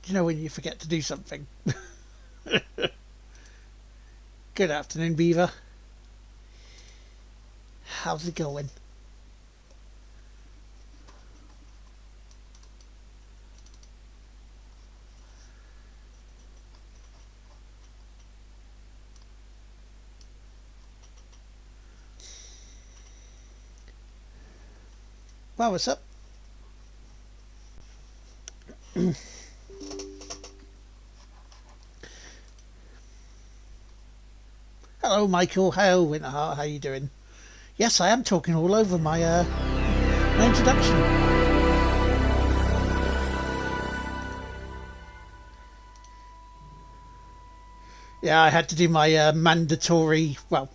You know when you forget to do something. Good afternoon, Beaver. How's it going? Well, what's up? Hello, Michael. Hello, Winterheart. How you doing? Yes, I am talking all over my introduction. Yeah, I had to do my mandatory. Well,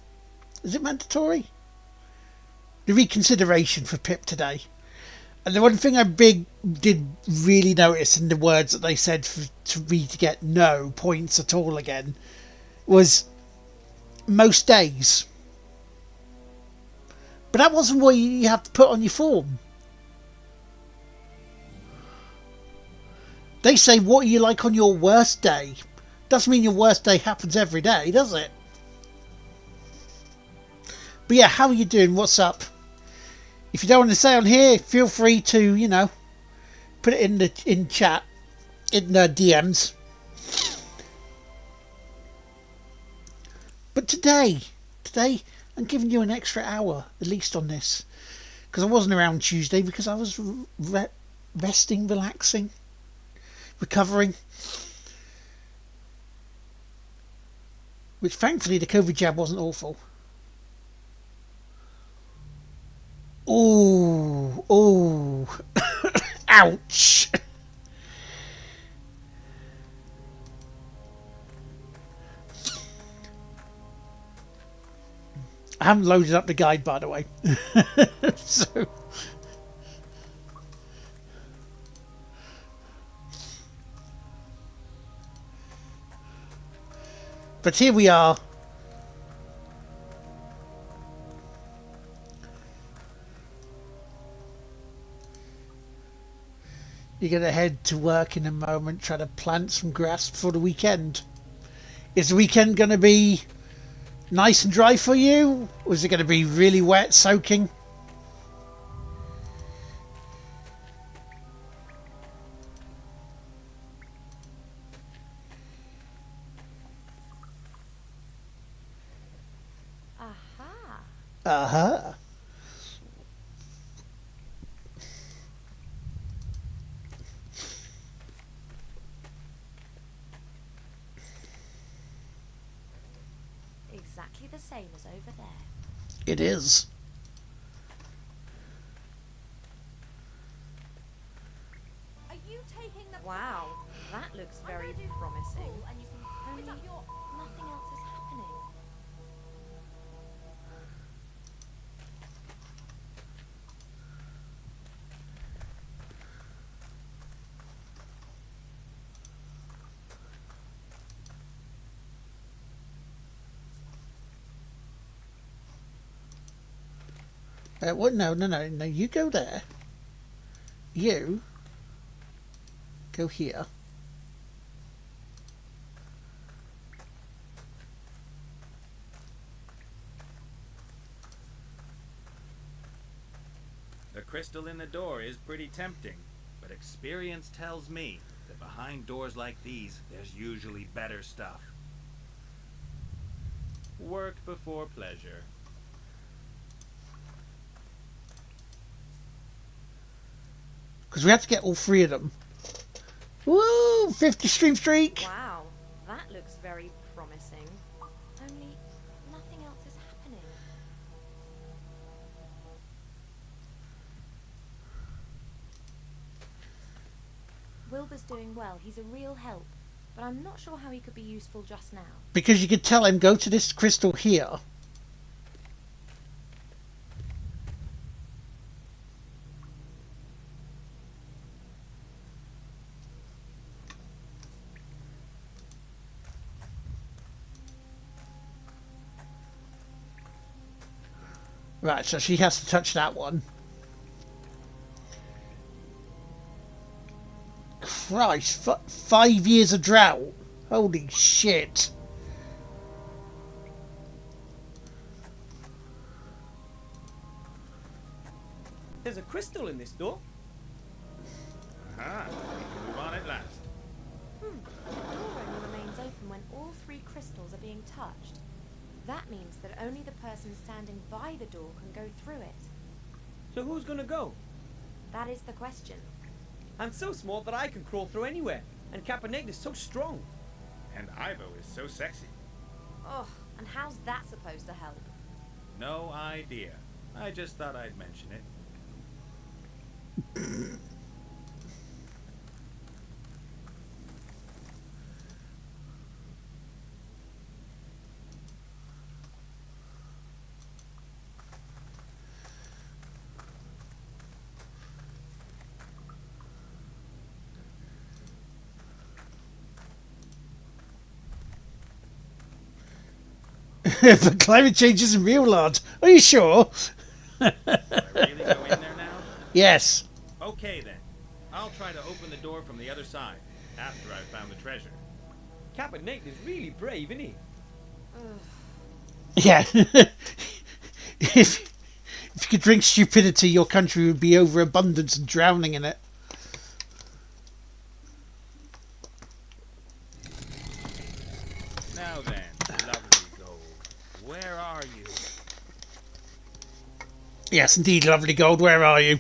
is it mandatory? The reconsideration for Pip today. And the one thing I did really notice in the words that they said to me to get no points at all again was most days. But that wasn't what you have to put on your form. They say, what are you like on your worst day? Doesn't mean your worst day happens every day, does it? But yeah, how are you doing? What's up? If you don't want to say on here, feel free to, put it in chat, in the DMs. But today, I'm giving you an extra hour at least on this, because I wasn't around Tuesday because I was resting, relaxing, recovering. Which thankfully the COVID jab wasn't awful. Oh, ouch. I haven't loaded up the guide, by the way. So, but here we are. You're going to head to work in a moment, try to plant some grass for the weekend. Is the weekend going to be nice and dry for you? Or is it going to be really wet, soaking? Aha. Uh-huh. Exactly the same as over there. It is. Are you taking the... Wow, that looks very promising. Only nothing else is happening. What? No. You go there. You go here. The crystal in the door is pretty tempting, but experience tells me that behind doors like these, there's usually better stuff. Work before pleasure. Because we have to get all three of them. Woo! 50 stream streak! Wow, that looks very promising. Only nothing else is happening. Wilbur's doing well. He's a real help. But I'm not sure how he could be useful just now. Because you could tell him, go to this crystal here. Right, so she has to touch that one. Christ, 5 years of drought. Holy shit. There's a crystal in this door. Aha, we can move on at last. The door only remains open when all 3 crystals are being touched. That means that only the person standing by the door can go through it. So who's gonna go? That is the question. I'm so small that I can crawl through anywhere, and Caponate is so strong. And Ivo is so sexy. Oh, and how's that supposed to help? No idea. I just thought I'd mention it. But climate change isn't real, lad. Are you sure? Do I really go in there now? Yes. Okay then. I'll try to open the door from the other side, after I've found the treasure. Caponate is really brave, isn't he? Yeah. if you could drink stupidity, your country would be overabundant and drowning in it. Now then, lovely gold. Where are you? Yes, indeed, lovely gold. Where are you?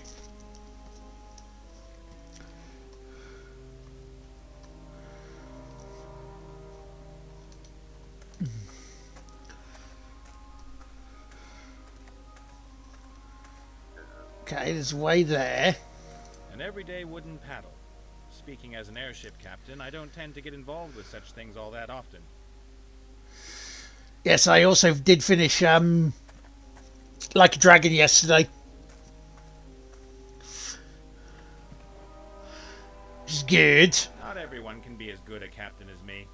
Okay, there's way there. An everyday wooden paddle. Speaking as an airship captain, I don't tend to get involved with such things all that often. Yes, I also did finish Like a Dragon yesterday. Which is good. Not everyone can be as good a captain as me.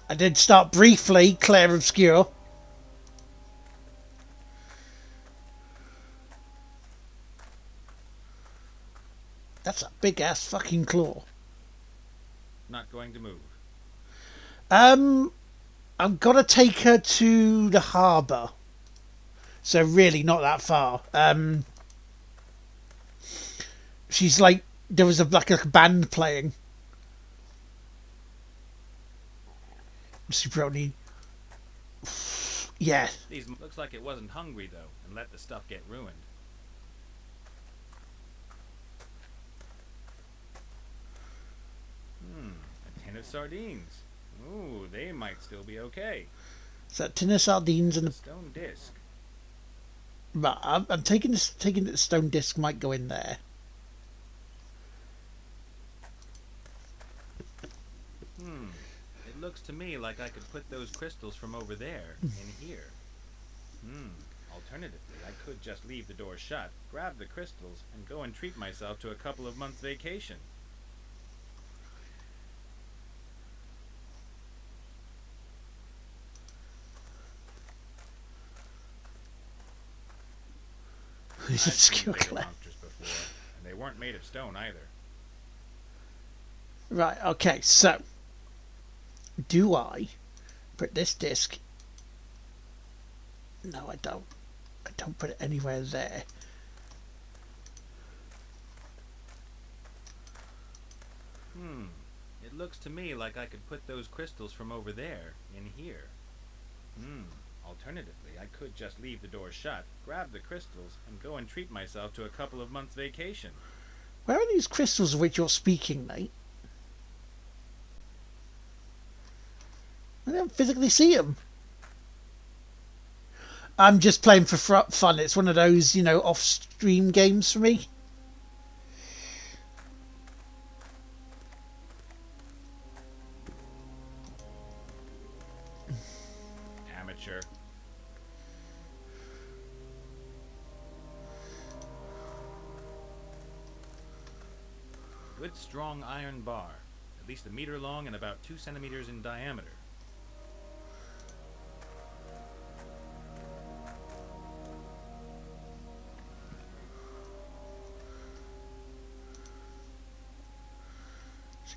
I did start briefly Claire Obscure. That's a big ass fucking claw. Not going to move. I've got to take her to the harbour. So really not that far. She's like, there was like a band playing. She probably... Yeah. These looks like it wasn't hungry though, and let the stuff get ruined. A tin of sardines. Ooh, they might still be okay. So tin of sardines and A a... stone disc. Right, I'm taking this, taking that the stone disc might go in there. It looks to me like I could put those crystals from over there in here. Alternatively, I could just leave the door shut, grab the crystals, and go and treat myself to a couple of months' vacation. These I've seen obscure bigger Claire. monsters before, and they weren't made of stone either. Right, okay, so do I put this disc? No, I don't. I don't put it anywhere there. It looks to me like I could put those crystals from over there in here. Alternatively, I could just leave the door shut, grab the crystals, and go and treat myself to a couple of months' vacation. Where are these crystals of which you're speaking, mate? I don't physically see them. I'm just playing for fun. It's one of those, you know, off-stream games for me. Amateur. Good strong iron bar, at least 1 meter long and about 2 centimeters in diameter.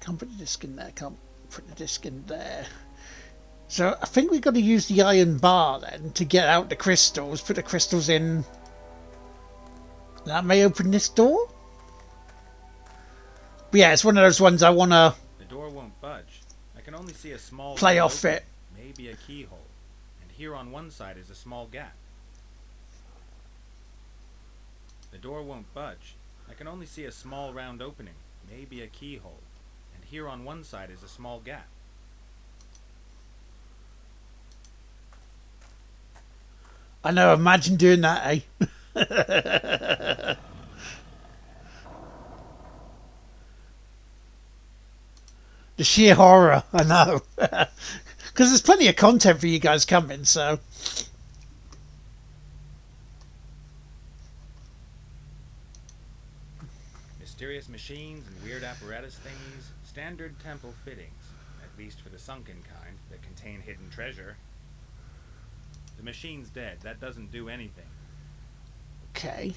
Can't put the disc in there. Can't put the disc in there. So I think we've got to use the iron bar then to get out the crystals. Put the crystals in. That may open this door. But yeah, it's one of those ones I want to The door won't budge. I can only see a small play round off opening, it. maybe a keyhole. And here on one side is a small gap. The door won't budge. I can only see a small round opening, maybe a keyhole. And here on one side is a small gap. I know, imagine doing that, eh? The sheer horror, I know. Because there's plenty of content for you guys coming, so... Mysterious machines and weird apparatus thingies, standard temple fittings, at least for the sunken kind, that contain hidden treasure. The machine's dead. That doesn't do anything. Okay.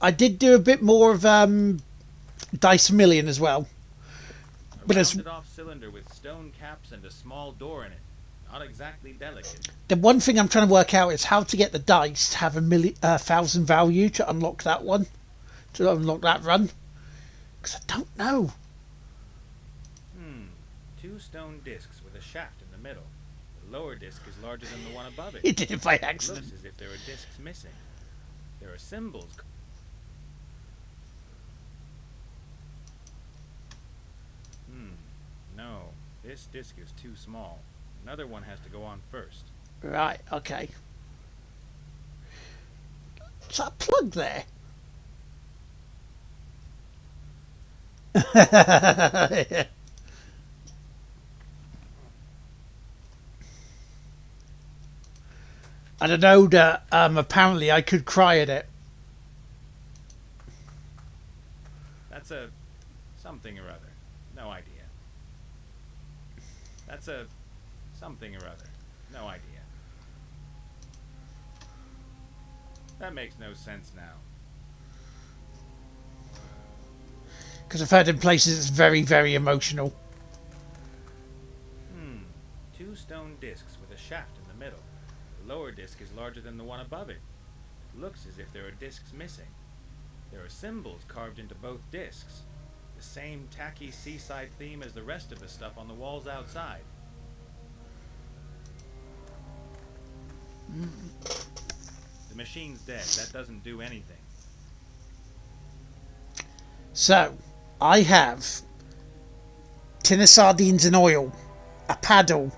I did do a bit more of Dice Million as well. A But it's rounded off cylinder with stone caps and a small door in it. Not exactly delicate. the one thing I'm trying to work out is how to get the dice to have 1,000 value to unlock that one. To unlock that run. Because I don't know. Two stone discs with a shaft in the middle. The lower disc is larger than the one above it. It did it by It accident. looks as if there are discs missing. There are symbols. No. This disc is too small. Another one has to go on first. Right, okay. Is that a plug there? Yeah. I don't know that apparently I could cry at it. That's a something or other. No idea. That's a something or other. No idea. That makes no sense now. Because I've heard in places it's very, very emotional. Two stone discs with a shaft in the middle. The lower disc is larger than the one above it. It looks as if there are discs missing. There are symbols carved into both discs. The same tacky seaside theme as the rest of the stuff on the walls outside. The machine's dead. That doesn't do anything. So, I have tin of sardines in oil, a paddle,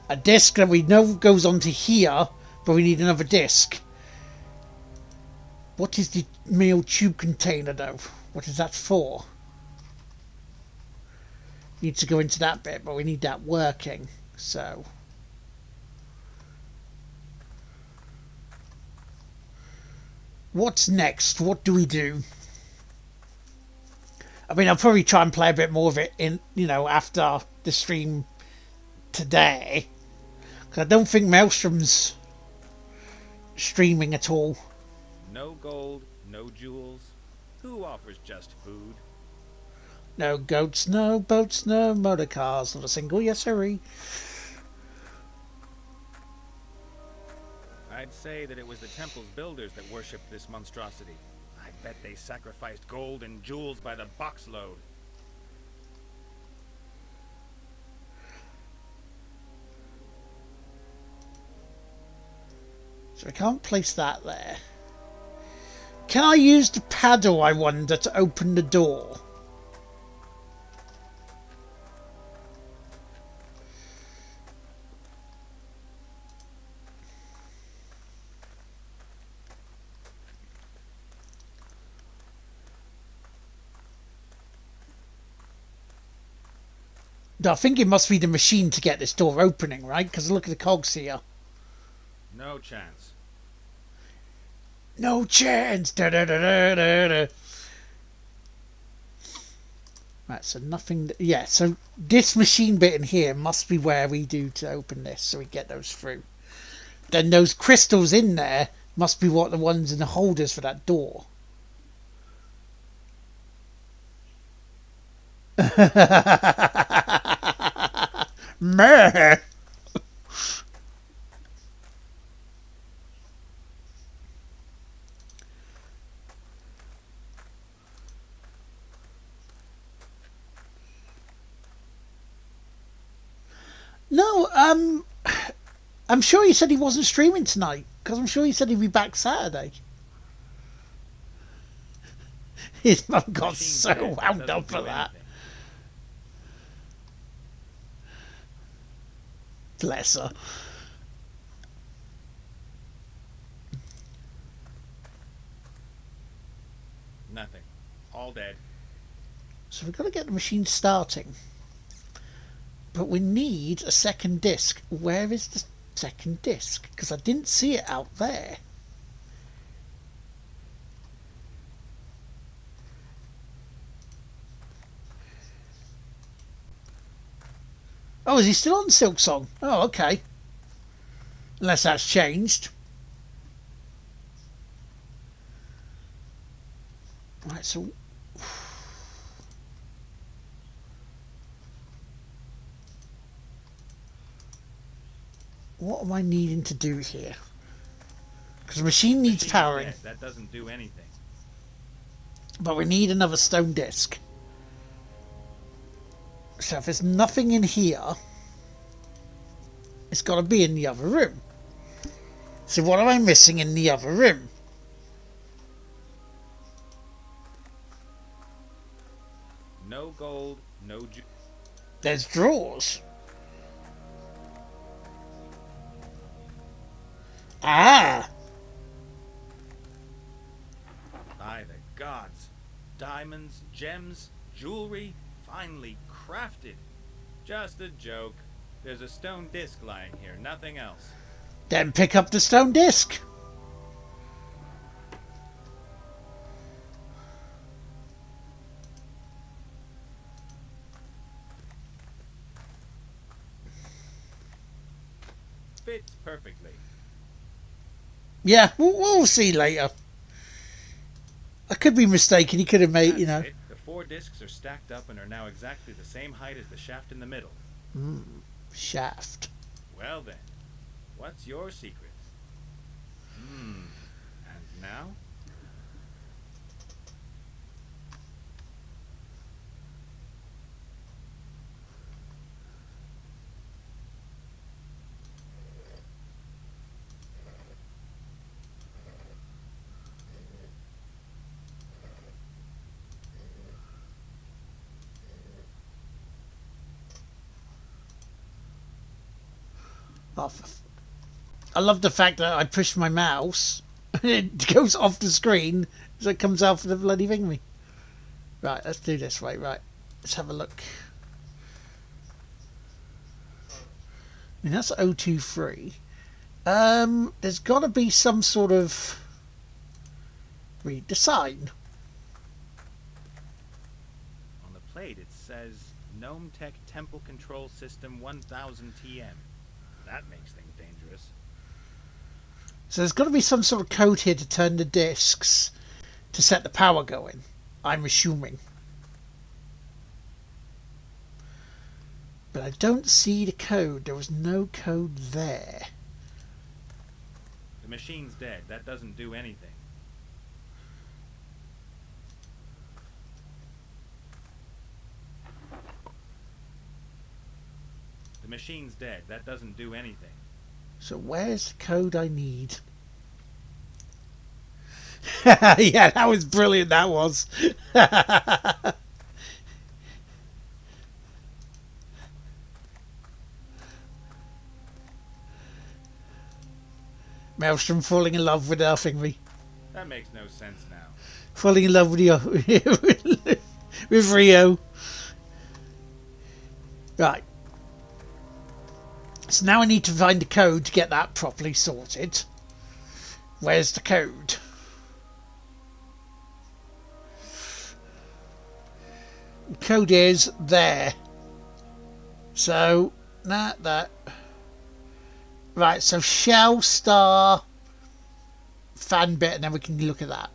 a disc that we know goes onto here, but we need another disc. What is the meal tube container though? What is that for? Need to go into that bit, but we need that working, so... What's next? What do we do? I mean, I'll probably try and play a bit more of it in, after the stream today. Because I don't think Maelstrom's streaming at all. No gold, no jewels. Who offers just food? No goats, no boats, no motor cars. Not a single yes sirree. I'd say that it was the temple's builders that worshipped this monstrosity. I bet they sacrificed gold and jewels by the boxload. So I can't place that there. Can I use the paddle, I wonder, to open the door? I think it must be the machine to get this door opening, right? Because look at the cogs here. No chance. No chance. Da, da, da, da, da, da. Right, so nothing. Yeah, so this machine bit in here must be where we do to open this, so we get those through. Then those crystals in there must be what the ones in the holders for that door. Meh. No, I'm sure he said he wasn't streaming tonight, because I'm sure he said he'd be back Saturday. His mum got Machine's so dead, wound doesn't up for do that. anything. Bless her. Nothing. All dead. So we've got to get the machine starting. But we need a second disc. Where is the second disc? Because I didn't see it out there. Oh, is he still on Silk Song? Oh, okay. Unless that's changed. Right, so... what am I needing to do here? Because the machine needs Machine's powering. dead. That doesn't do anything. But we need another stone disc. So if there's nothing in here, it's got to be in the other room. So what am I missing in the other room? No gold, no There's drawers. Ah! By the gods. Diamonds, gems, jewelry, finely crafted. Just a joke. There's a stone disc lying here, nothing else. Then pick up the stone disc. Fits perfectly. Yeah, we'll see later. I could be mistaken. He could have made, you know. That's it. The 4 discs are stacked up and are now exactly the same height as the shaft in the middle. Shaft. Well then, what's your secret? And now? Oh, I love the fact that I push my mouse and it goes off the screen as it comes out for the bloody thingy. Right, let's do this. Right. Let's have a look. I mean, that's 023. There's got to be some sort of... read the sign. On the plate it says Gnome Tech Temple Control System 1000 TM. That makes things dangerous. So there's got to be some sort of code here to turn the discs to set the power going. I'm assuming. But I don't see the code. There was no code there. The machine's dead. That doesn't do anything. The machine's dead. That doesn't do anything. So where's the code I need? Yeah, that was brilliant, that was. Maelstrom falling in love with me. That makes no sense now. Falling in love with you. With Rio. Right. So now I need to find the code to get that properly sorted. Where's the code? The code is there. So, that. Right, so shell star fan bit, and then we can look at that.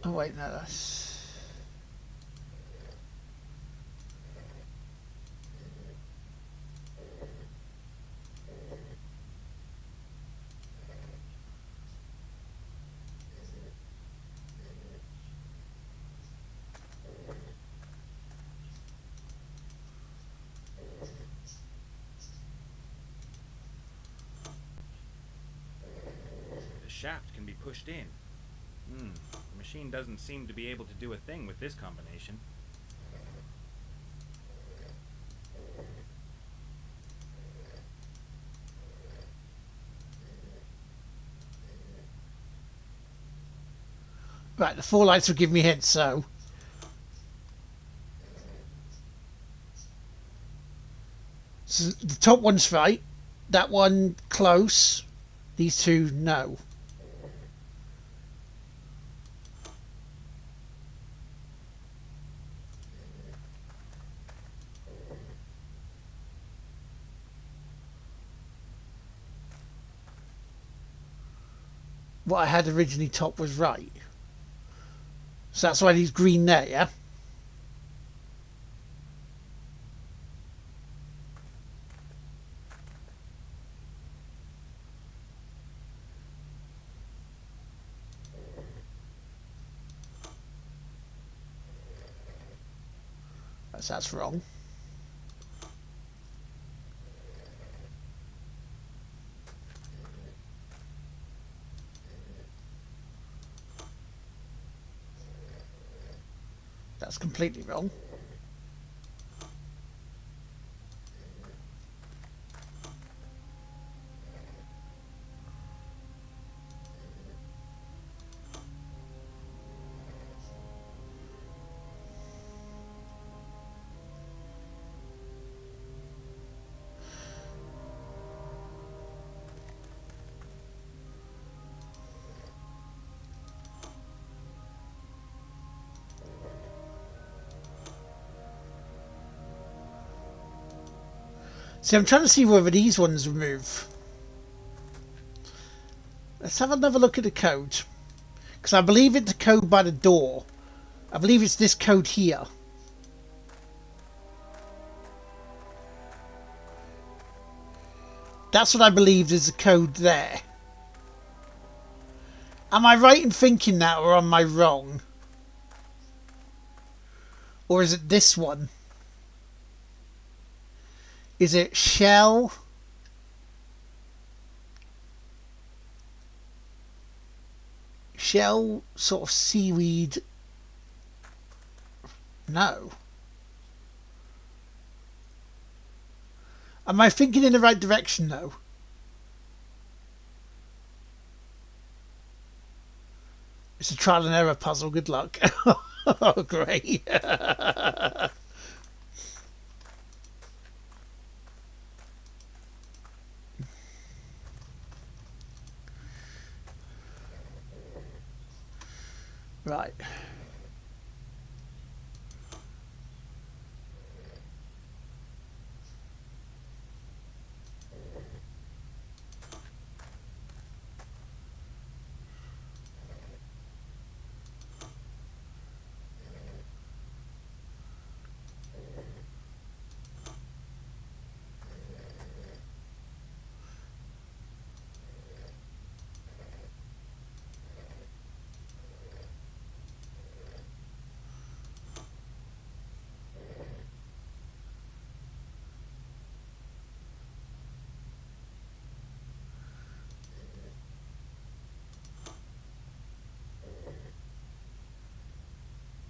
Oh wait, no, that's... The shaft can be pushed in. The machine doesn't seem to be able to do a thing with this combination. Right, the 4 lights will give me hints, so... So the top one's right. That one, close. These 2, no. What I had originally top was right. So that's why he's green there, yeah? That's wrong. That's completely wrong. See, I'm trying to see whether these ones move. Let's have another look at the code. Because I believe it's the code by the door. I believe it's this code here. That's what I believe is the code there. Am I right in thinking that, or am I wrong? Or is it this one? Is it shell? Shell, sort of seaweed? No. Am I thinking in the right direction though? It's a trial and error puzzle, good luck. Oh, great. Right.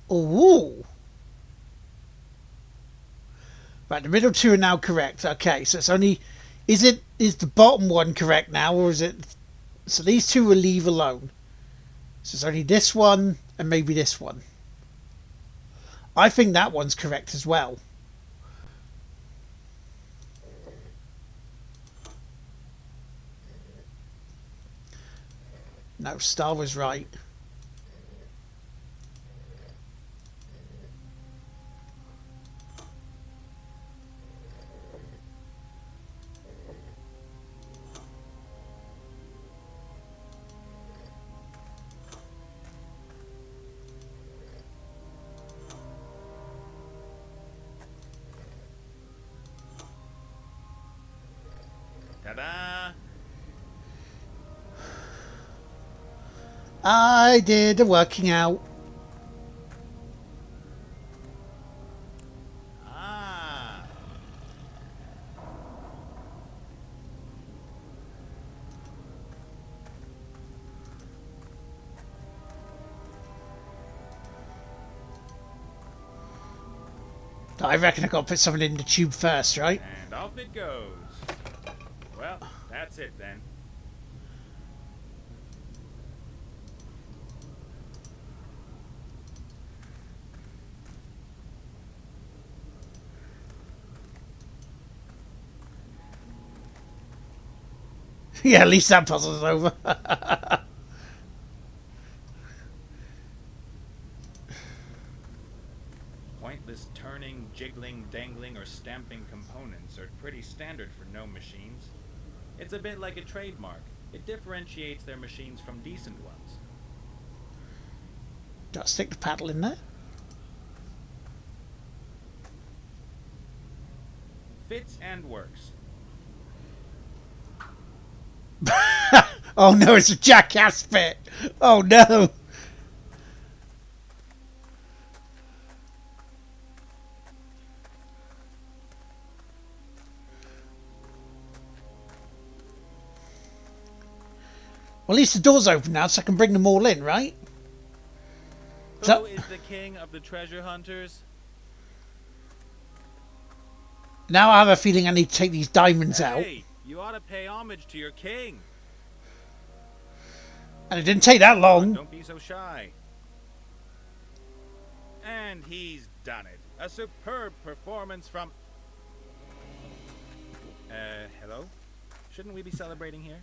Oh. Right, the middle 2 are now correct. Okay, so it's only... Is the bottom one correct now, or is it... So these 2 will leave alone. So it's only this one, and maybe this one. I think that one's correct as well. No, Star was right. Ta-da! I did the working out. Ah! I reckon I got to put something in the tube first, right? And off it goes. Well, that's it then. Yeah, at least that puzzle's over. Pointless turning, jiggling, dangling, or stamping components are pretty standard for gnome machines. It's a bit like a trademark. It differentiates their machines from decent ones. Do I stick the paddle in there? Fits and works. Oh no, it's a jackass bit. Oh no. Well, at least the door's open now, so I can bring them all in, right? Who is the king of the treasure hunters? Now I have a feeling I need to take these diamonds out. Hey, you ought to pay homage to your king. And it didn't take that long. Don't be so shy. And he's done it. A superb performance from... hello? Shouldn't we be celebrating here?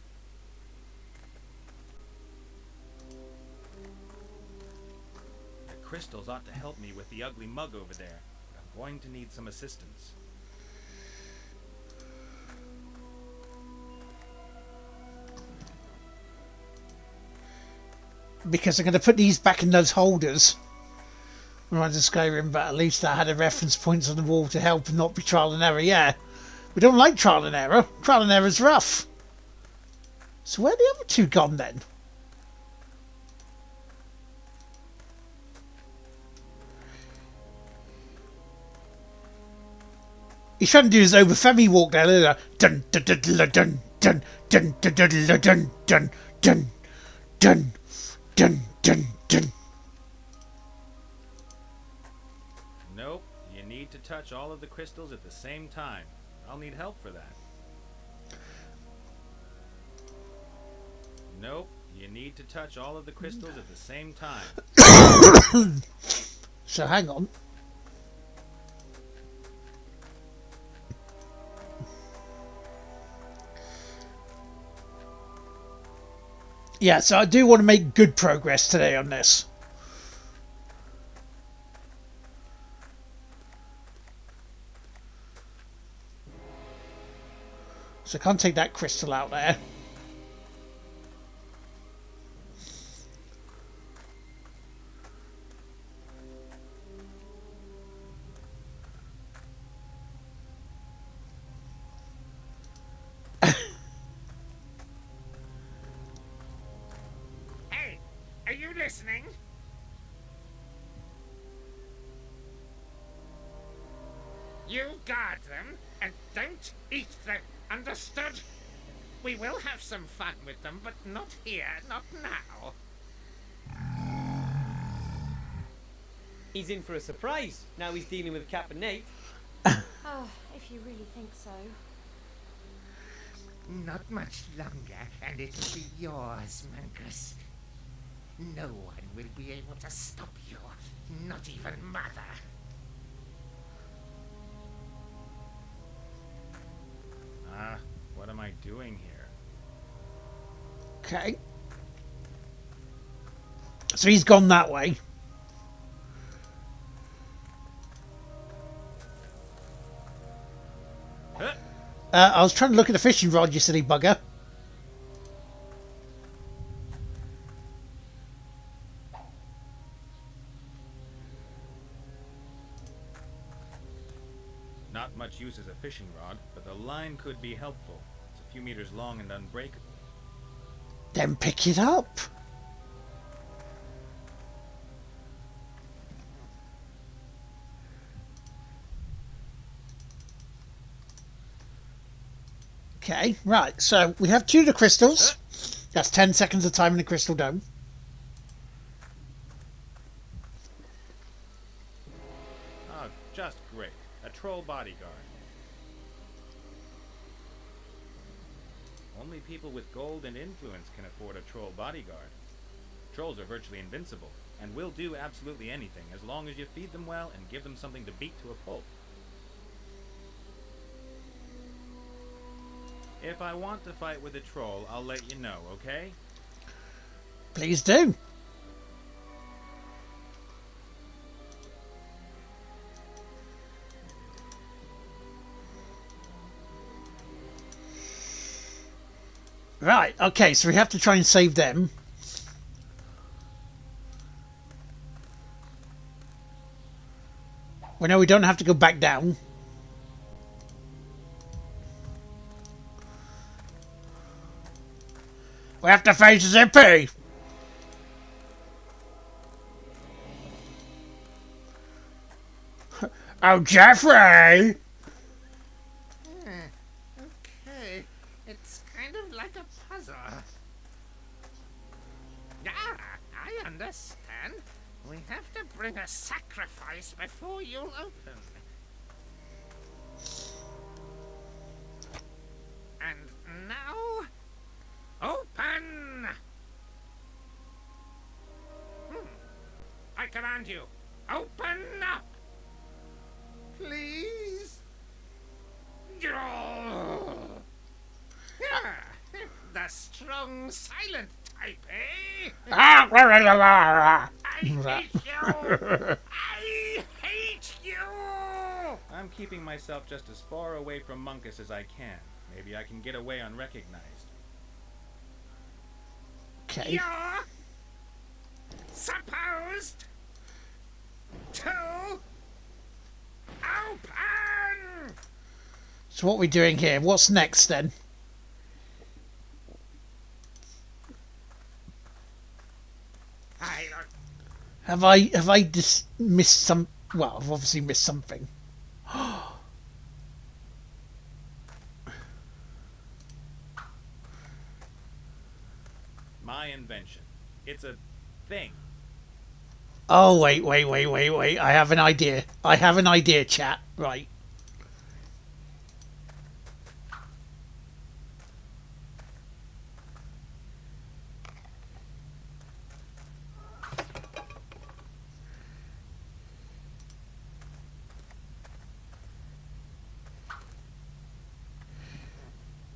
The crystals ought to help me with the ugly mug over there. But I'm going to need some assistance. Because I'm going to put these back in those holders. When I just Skyrim, but at least I had a reference points on the wall to help and not be trial and error. Yeah, we don't like trial and error. Trial and error's rough. So where are the other two gone then? He's trying to do his Oberfemi walk there. Dun dun dun dun dun dun dun dun dun dun dun dun dun dun dun dun. Nope, you need to touch all of the crystals at the same time. I'll need help for that. Nope, you need to touch all of the crystals at the same time. So hang on. Yeah, so I do want to make good progress today on this. So I can't take that crystal out there. Hey, are you listening? You guard them and don't eat them, understood? We will have some fun with them, but not here, not now. He's in for a surprise. Now he's dealing with Cap and Nate. Oh, if you really think so. Not much longer, and it'll be yours, Mangus. No one will be able to stop you, not even Mother. What am I doing here? Okay. So he's gone that way. Huh? I was trying to look at the fishing rod, you silly bugger. Not much use as a fishing rod, but the line could be helpful. It's a few meters long and unbreakable. Then pick it up. Okay, right, so we have 2 of the crystals. That's 10 seconds of time in the crystal dome. Ah, just great. A troll bodyguard. Only people with gold and influence can afford a troll bodyguard. Trolls are virtually invincible, and will do absolutely anything as long as you feed them well and give them something to beat to a pulp. If I want to fight with a troll, I'll let you know, okay? Please do. Right, okay, so we have to try and save them. We know we don't have to go back down. We have to face Zippy. Oh, Jeffrey! Okay, it's kind of like a puzzle. Ah, I understand. We have to bring a sacrifice before you'll open. And now, open! I command you, open up! Please? The strong, silent type, eh? I hate you! I hate you! I'm keeping myself just as far away from Munkus as I can. Maybe I can get away unrecognized. Okay. You're supposed to open! So what are we doing here? What's next then? I Have I just missed some? Well, I've obviously missed something. My invention. It's a thing. Oh wait. I have an idea. Chat. Right.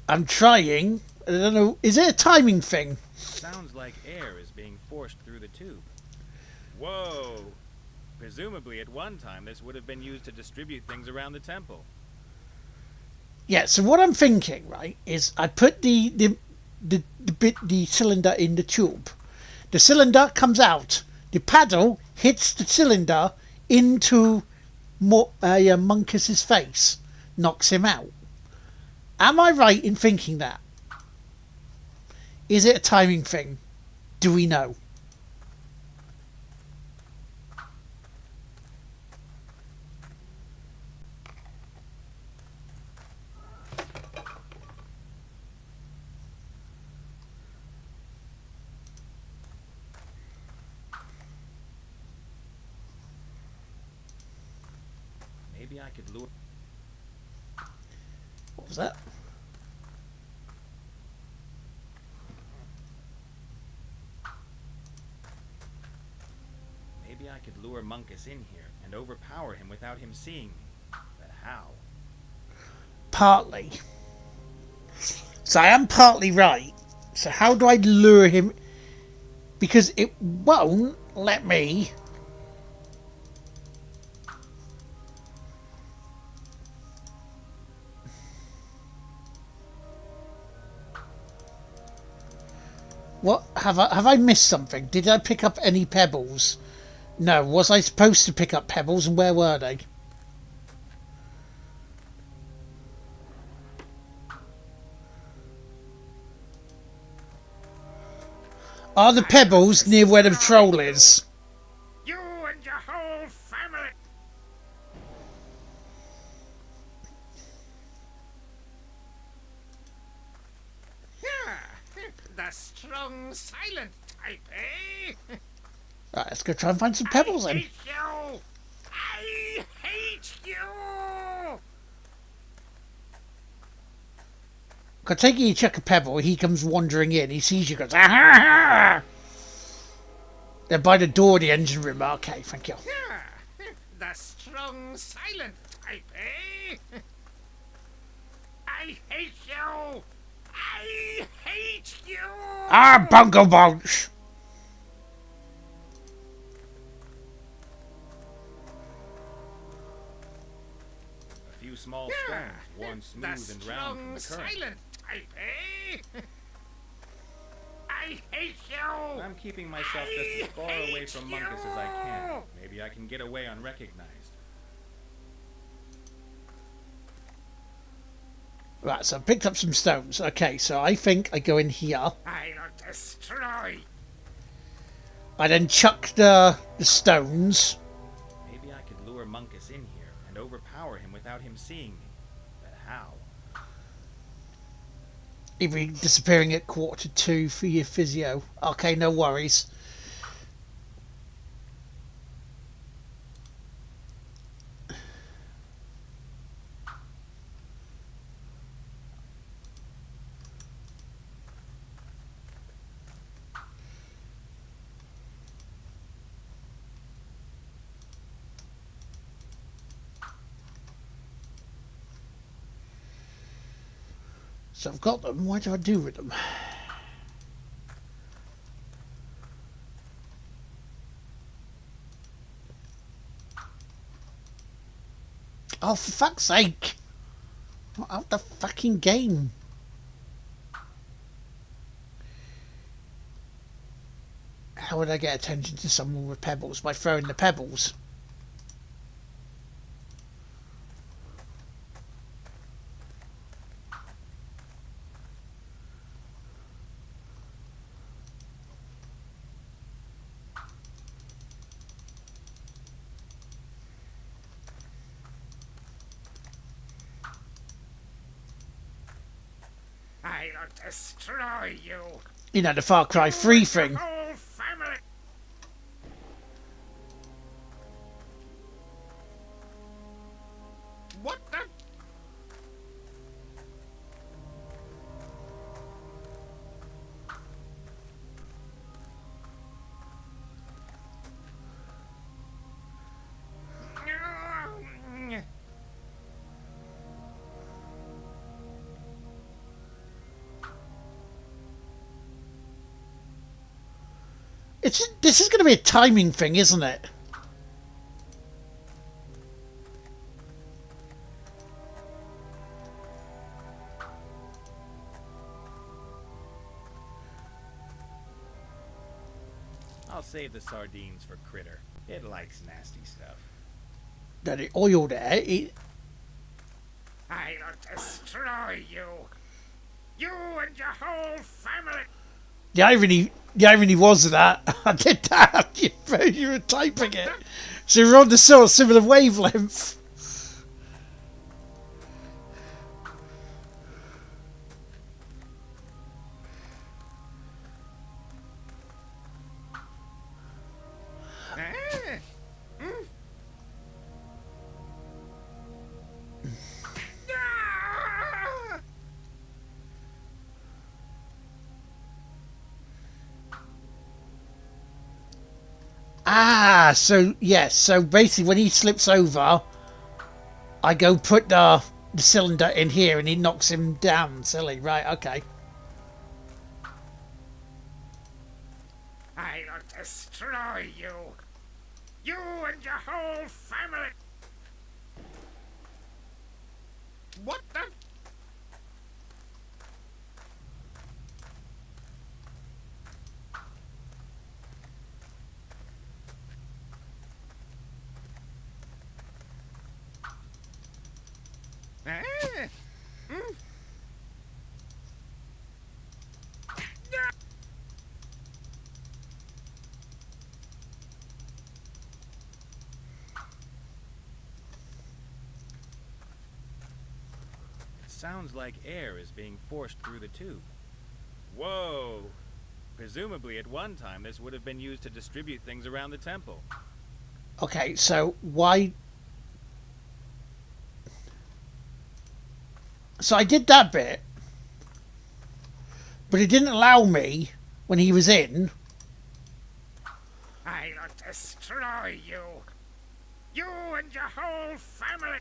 I'm trying. I don't know. Is it a timing thing? Sounds like air is being forced through the tube. Whoa! Presumably at one time this would have been used to distribute things around the temple. Yeah. So what I'm thinking, right, is I put the cylinder in the tube. The cylinder comes out. The paddle hits the cylinder into Munkus's face, knocks him out. Am I right in thinking that? Is it a timing thing? Do we know? Maybe I could lure... What was that? Maybe I could lure Munkus in here and overpower him without him seeing me. But how? Partly. So I am partly right. So how do I lure him? Because it won't let me... What? Have I missed something? Did I pick up any pebbles? No. Was I supposed to pick up pebbles, and where were they? Are the pebbles near where the troll is? You and your whole family. Yeah, the strong, silent type, eh? Right, let's go try and find some pebbles I then. hate you! I hate you! I take it you chuck a pebble, he comes wandering in, he sees you, goes, ah, ha, ha. They're by the door of the engine room. Okay, thank you. Yeah, the strong, silent type, eh? I hate you! I hate you! Ah, bungo bunch! A few small Yeah, stones, worn the smooth and round from the strong, current. silent type, eh? I hate you! I'm keeping myself just as far away from Munkus as I can. Maybe I can get away unrecognized. Right, so I picked up some stones. Okay, so I think I go in here. I'll destroy. I then chuck the stones. Maybe I could lure Munkus in here and overpower him without him seeing me. But how? Even disappearing at 1:45 for your physio. Okay, no worries. So I've got them. What do I do with them? Oh, for fuck's sake! Not out the fucking game. How would I get attention to someone with pebbles? By throwing the pebbles. I'll destroy you. You know, the Far Cry 3 The thing. whole family. What the? This is going to be a timing thing, isn't it? I'll save the sardines for Critter. It likes nasty stuff. That it oiled it. I'll destroy you. You and your whole family. The irony was that I did that. You were typing it, so we're on the sort of similar wavelength. Ah, so yes, so basically when he slips over, I go put the cylinder in here and he knocks him down. Silly, right? Okay. I'll I'll destroy you. You and your whole family. What the? Ah. Mm. It sounds like air is being forced through the tube. Whoa! Presumably at one time this would have been used to distribute things around the temple. Okay, so why... So I did that bit, but it didn't allow me, when he was in... I'll destroy you. You and your whole family.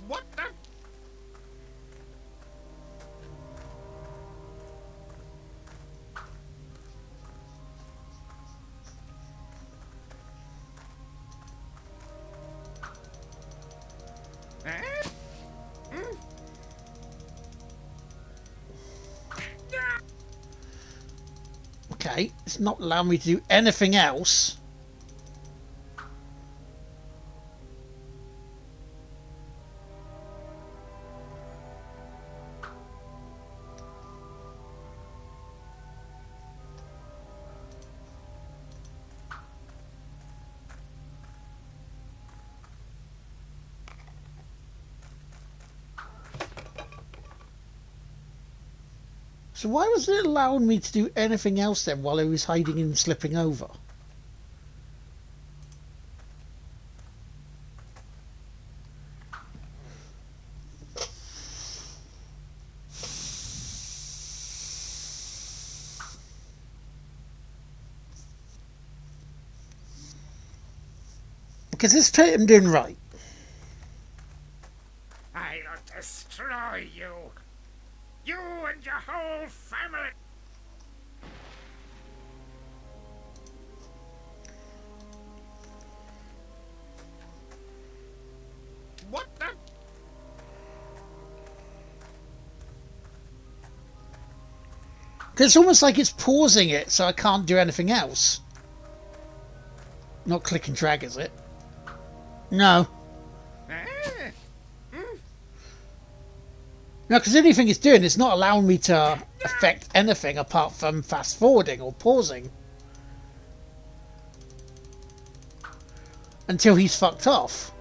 What the? Eh? Mm. Okay, it's not allowing me to do anything else. So why was it allowing me to do anything else then while I was hiding and slipping over? Because this bit I'm doing right. I'll destroy you. You and your whole family. What the? Because it's almost like it's pausing it so I can't do anything else. Not click and drag, is it? No. Eh? No, because anything it's doing, it's not allowing me to affect anything apart from fast forwarding or pausing. Until he's fucked off.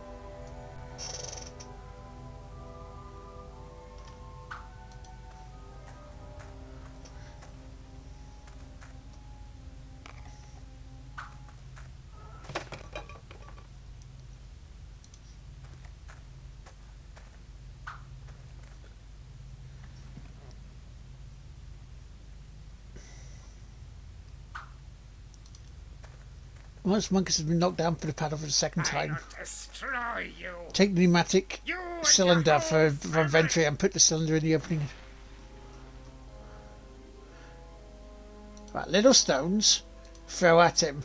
Once Monkus has been knocked down for the paddle for the second time, I'll destroy you. take the pneumatic You and cylinder your for whole family. inventory and put the cylinder in the opening. Right, little stones, throw at him.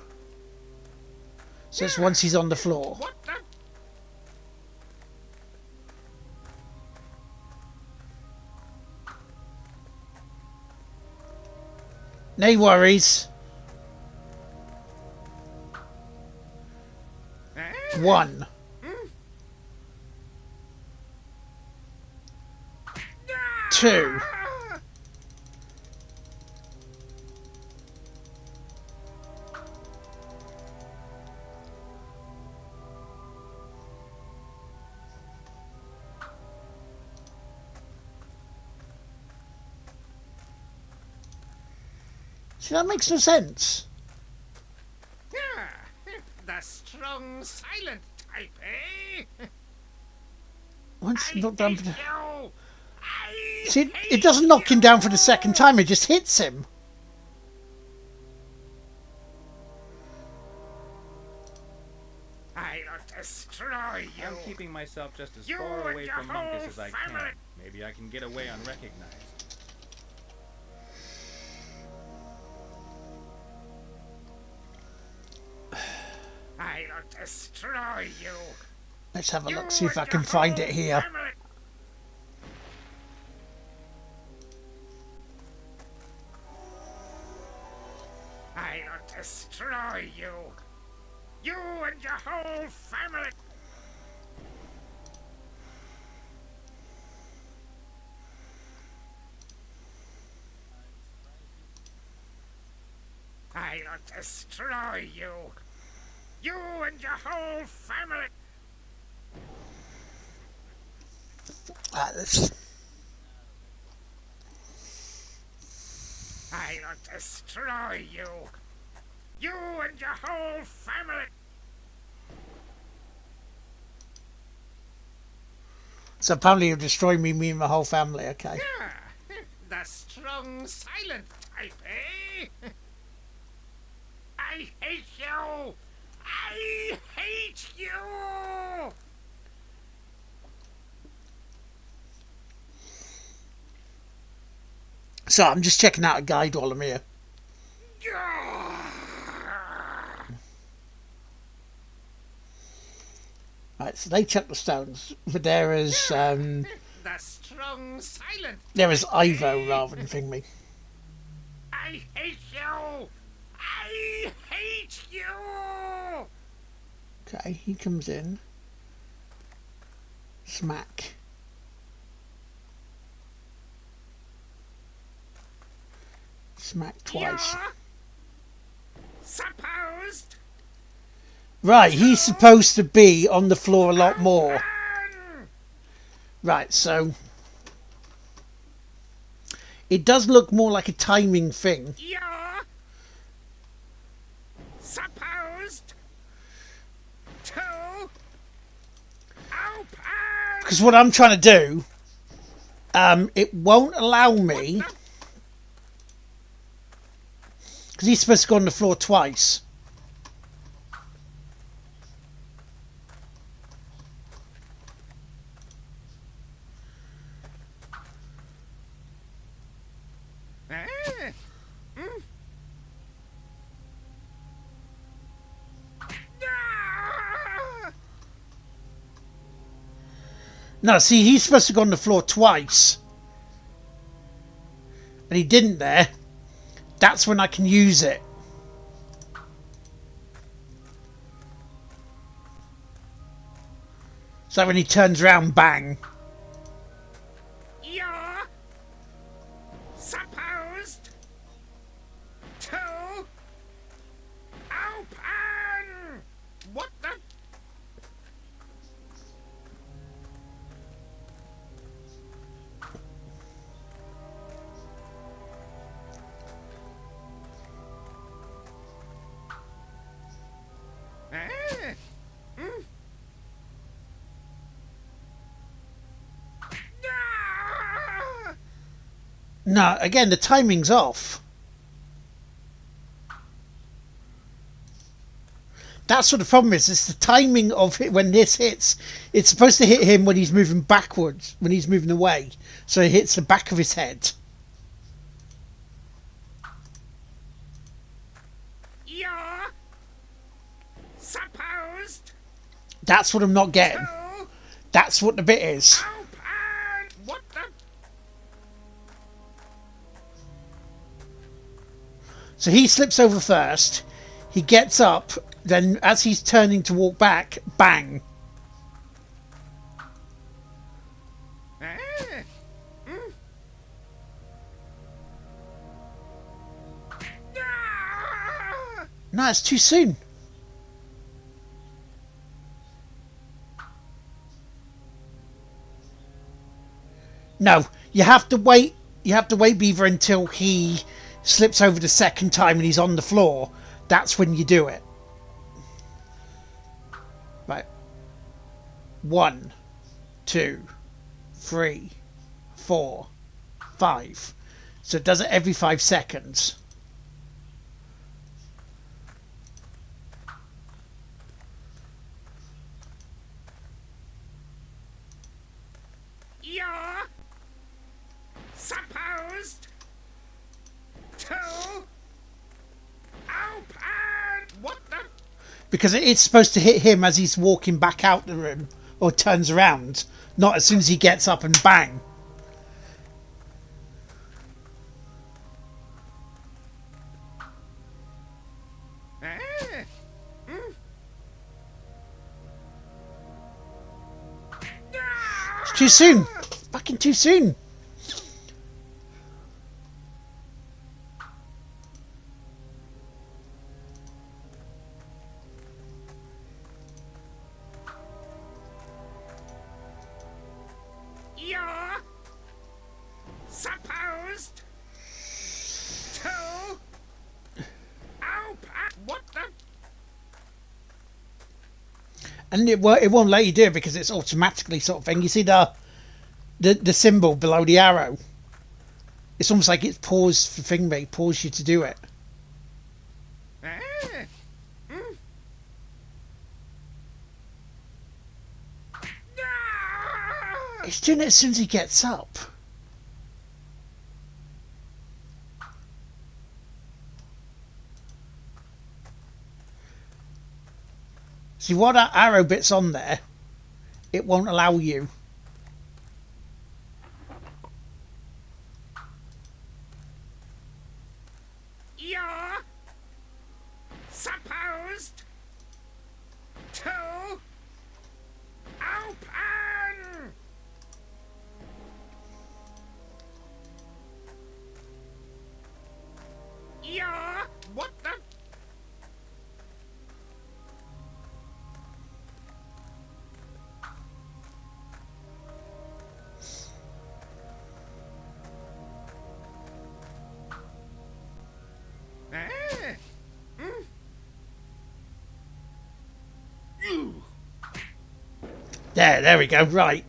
So it's once he's on the floor. What the? No worries. Eh? 1. Ah! 2. See, that makes no sense. Ah, the strong, silent type, eh? Once I knocked down hate for the... you. I See, it hate doesn't knock him down for the you. second time, it just hits him. I'll destroy you. I'm keeping keeping myself just as You far and away your from Munkus whole as I family. can. Maybe I can get away unrecognized. I'll destroy you. Let's have a You look, see if I and can your find whole it here. family. I'll destroy you. You and your whole family. I'll destroy you. You and your whole family. Let's... I'll destroy you. You and your whole family. So apparently you'll destroy me and my whole family, okay. Ah, the strong, silent type, eh? I hate you! I hate you! So I'm just checking out a guide while I'm here. Right, so they chuck the stones. But there is The strong, silent. there is Ivo rather than Thingy. I hate you! I hate you! Okay, he comes in. Smack. Smack twice. You're supposed Right, he's supposed to be on the floor a lot more. run! Right, so it does look more like a timing thing. You're supposed to open! Because what I'm trying to do, it won't allow me. Because he's supposed to go on the floor twice. Eh? Mm. Ah! No, see, he's supposed to go on the floor twice. And he didn't there. That's when I can use it. So when he turns around, bang. You're supposed to open! What the? Eh? Mm. Ah! No, again, the timing's off. That's what the problem is. It's the timing of it when this hits. It's supposed to hit him when he's moving backwards, when he's moving away. So it hits the back of his head. You're supposed That's what I'm not getting. to That's what the bit is. open! What the? So he slips over first. He gets up. Then as he's turning to walk back, bang. Eh? Mm. Ah! No, it's too soon. No, you have to wait. You have to wait, Beaver, until he slips over the second time and he's on the floor. That's when you do it. Right. 1, 2, 3, 4, 5. So it does it every 5 seconds. You're supposed to open. What the? Because it's supposed to hit him as he's walking back out the room or turns around, not as soon as he gets up and bang. It's too soon. Fucking too soon. You're supposed to open. What the? And it won't let you do it because it's automatically sort of thing. You see the symbol below the arrow? It's almost like it's paused for thingy, pause you to do it. It's doing it as soon as he gets up. See, while that arrow bit's on there, it won't allow you. You're supposed to open. You're what the? There we go, right.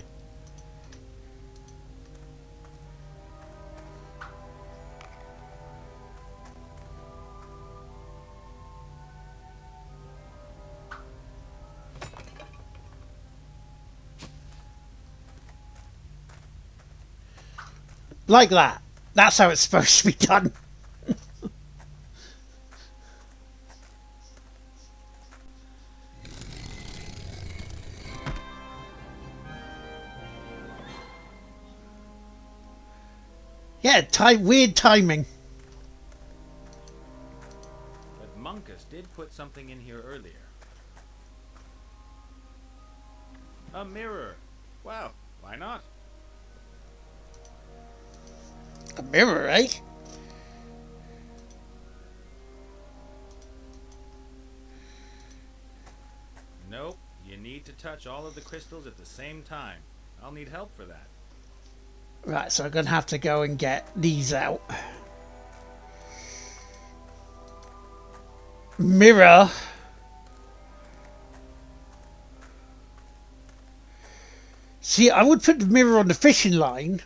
Like that. That's how it's supposed to be done. Yeah, weird timing. But Monkus did put something in here earlier. A mirror. Well, why not? A mirror, eh? Nope. You need to touch all of the crystals at the same time. I'll need help for that. Right, so I'm going to have to go and get these out. Mirror. See, I would put the mirror on the fishing line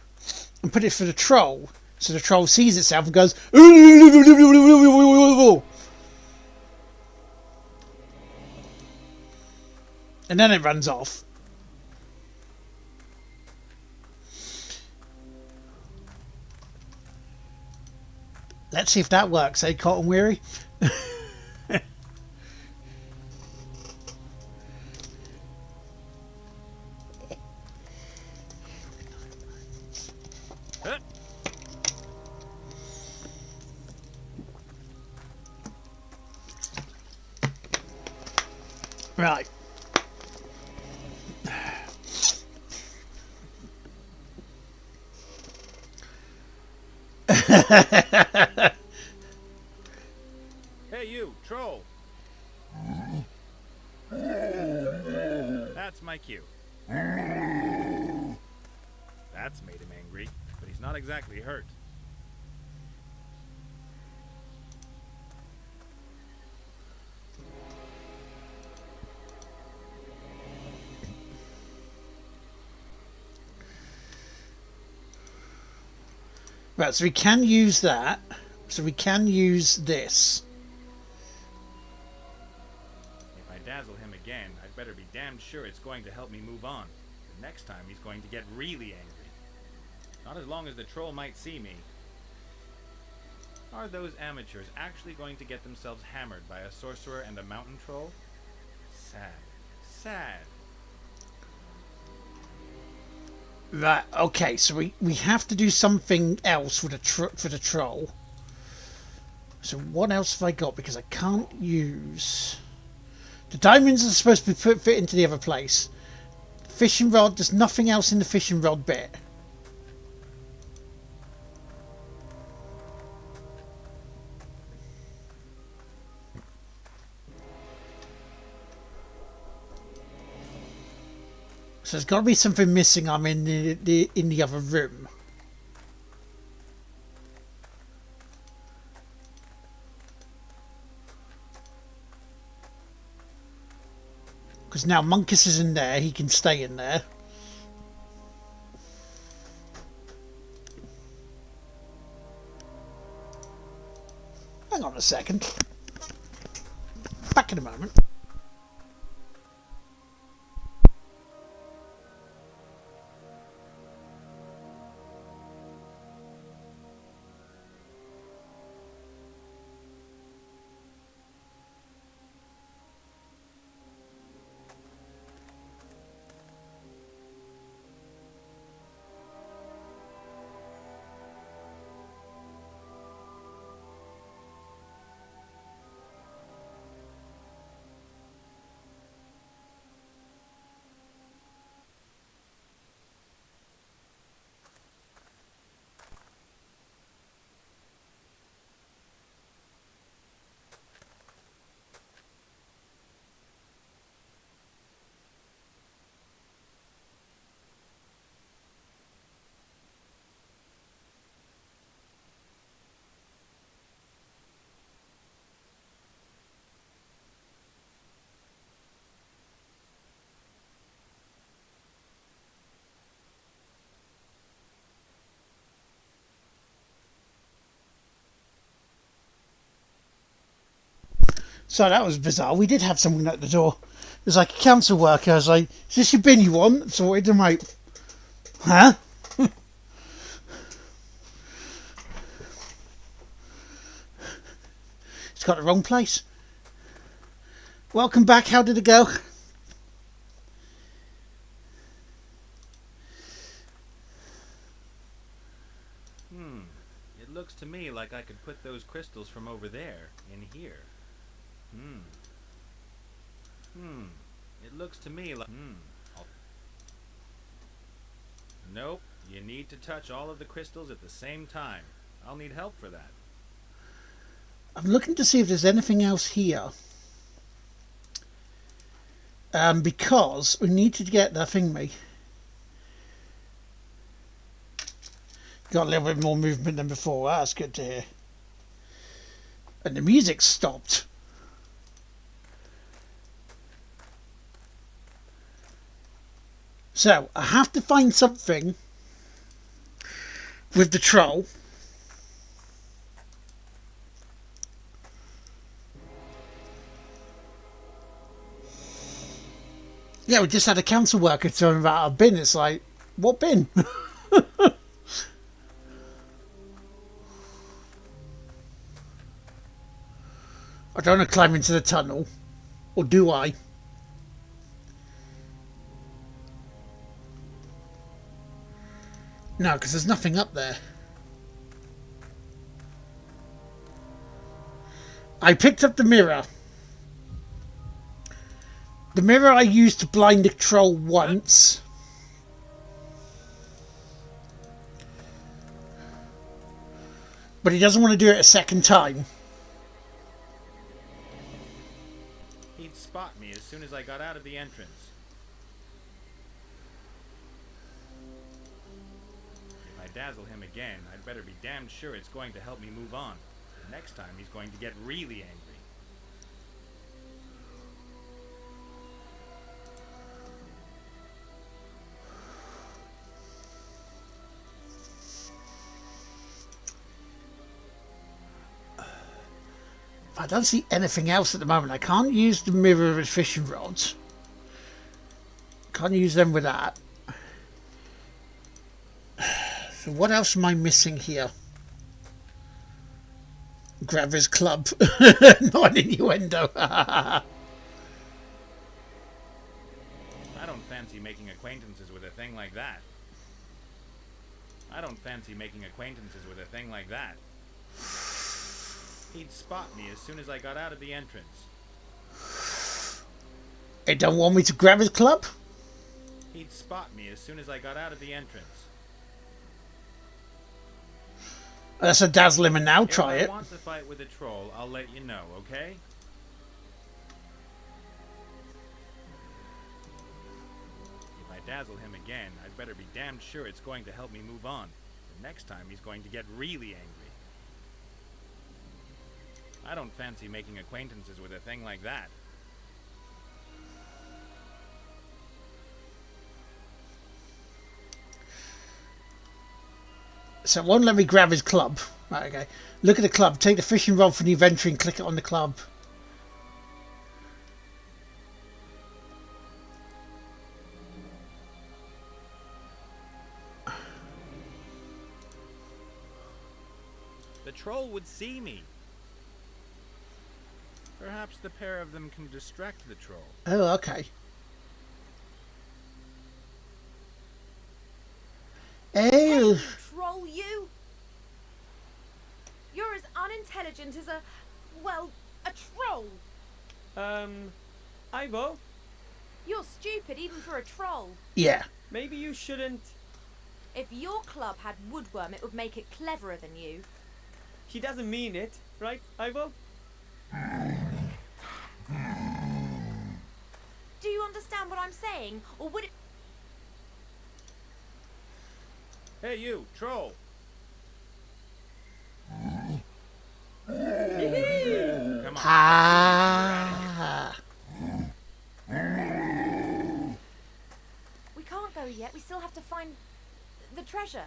and put it for the troll. So the troll sees itself and goes... And then it runs off. Let's see if that works, eh, Cotton Weary? Right. Hey you, troll! That's my cue. That's made him angry, but he's not exactly hurt. Right, so we can use that. So we can use this. If I dazzle him again, I'd better be damned sure it's going to help me move on. Next time he's going to get really angry. Not as long as the troll might see me. Are those amateurs actually going to get themselves hammered by a sorcerer and a mountain troll? Sad. Sad. Right, okay, so we have to do something else with for the troll. So what else have I got? Because I can't use... The diamonds are supposed to be fit into the other place. Fishing rod, there's nothing else in the fishing rod bit. So there's got to be something missing. I'm in the other room. Because now Monkus is in there, he can stay in there. Hang on a second. Back in a moment. So that was bizarre. We did have someone at the door. It was like a council worker. I was like, is this your bin you want? Sorted. I'm like, huh? It's got the wrong place. Welcome back. How did it go? It looks to me like I could put those crystals from over there in here. It looks to me like... Nope, you need to touch all of the crystals at the same time. I'll need help for that. I'm looking to see if there's anything else here. Because we need to get that thingy. Got a little bit more movement than before. That's good to hear. And the music stopped. So, I have to find something with the troll. Yeah, we just had a council worker tell me about our bin. It's like, what bin? I don't want to climb into the tunnel. Or do I? No, because there's nothing up there. I picked up the mirror. The mirror I used to blind the troll once. But he doesn't want to do it a second time. He'd spot me as soon as I got out of the entrance. If I dazzle him again, I'd better be damned sure it's going to help me move on. Next time he's going to get really angry. I don't see anything else at the moment. I can't use the mirror with fishing rods. Can't use them with that. So what else am I missing here? Graver's Club. Not an innuendo. I don't fancy making acquaintances with a thing like that. I don't fancy making acquaintances with a thing like that. He'd spot me as soon as I got out of the entrance. They don't want me to Graver's Club? He'd spot me as soon as I got out of the entrance. That's a dazzle him and now try If I it. want to fight with a troll, I'll let you know, okay? If I dazzle him again, I'd better be damned sure it's going to help me move on. The next time he's going to get really angry. I don't fancy making acquaintances with a thing like that. So it won't let me grab his club. Right, okay. Look at the club. Take the fishing rod from the inventory and click it on the club. The troll would see me. Perhaps the pair of them can distract the troll. Oh, okay. Hey, Oh. you troll, you! You're as unintelligent as a troll. Ivo, You're stupid even for a troll. Yeah. maybe you shouldn't... If your club had woodworm, it would make it cleverer than you. She doesn't mean it, right, Ivo? Do you understand what I'm saying? Or would it... Hey you, troll! Come on. Ah. We can't go yet. We still have to find the treasure.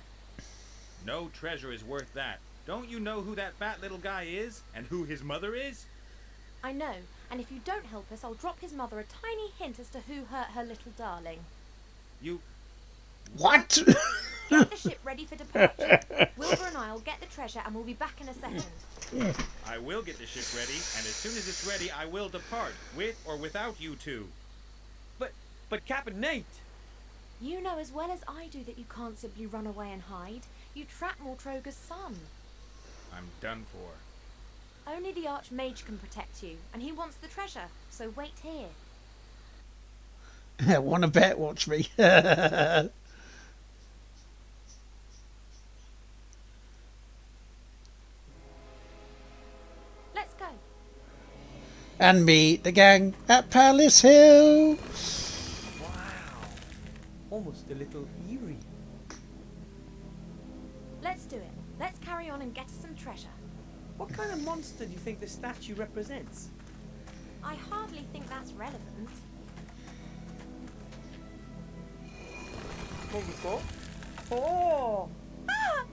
No treasure is worth that. Don't you know who that fat little guy is? And who his mother is? I know, and if you don't help us, I'll drop his mother a tiny hint as to who hurt her little darling. You... What? Get the ship ready for departure. Wilbur and I'll get the treasure and we'll be back in a second. I will get the ship ready, and as soon as it's ready, I will depart, with or without you two. But Captain Nate! You know as well as I do that you can't simply run away and hide. You trap Mortroga's son. I'm done for. Only the Archmage can protect you, and he wants the treasure, so wait here. Want to bet? Watch me. Let's go. And meet the gang at Palace Hill. Wow. Almost a little eerie. Let's do it. Let's carry on and get us some treasure. What kind of monster do you think the statue represents? I hardly think that's relevant. What we got? Oh! Ah!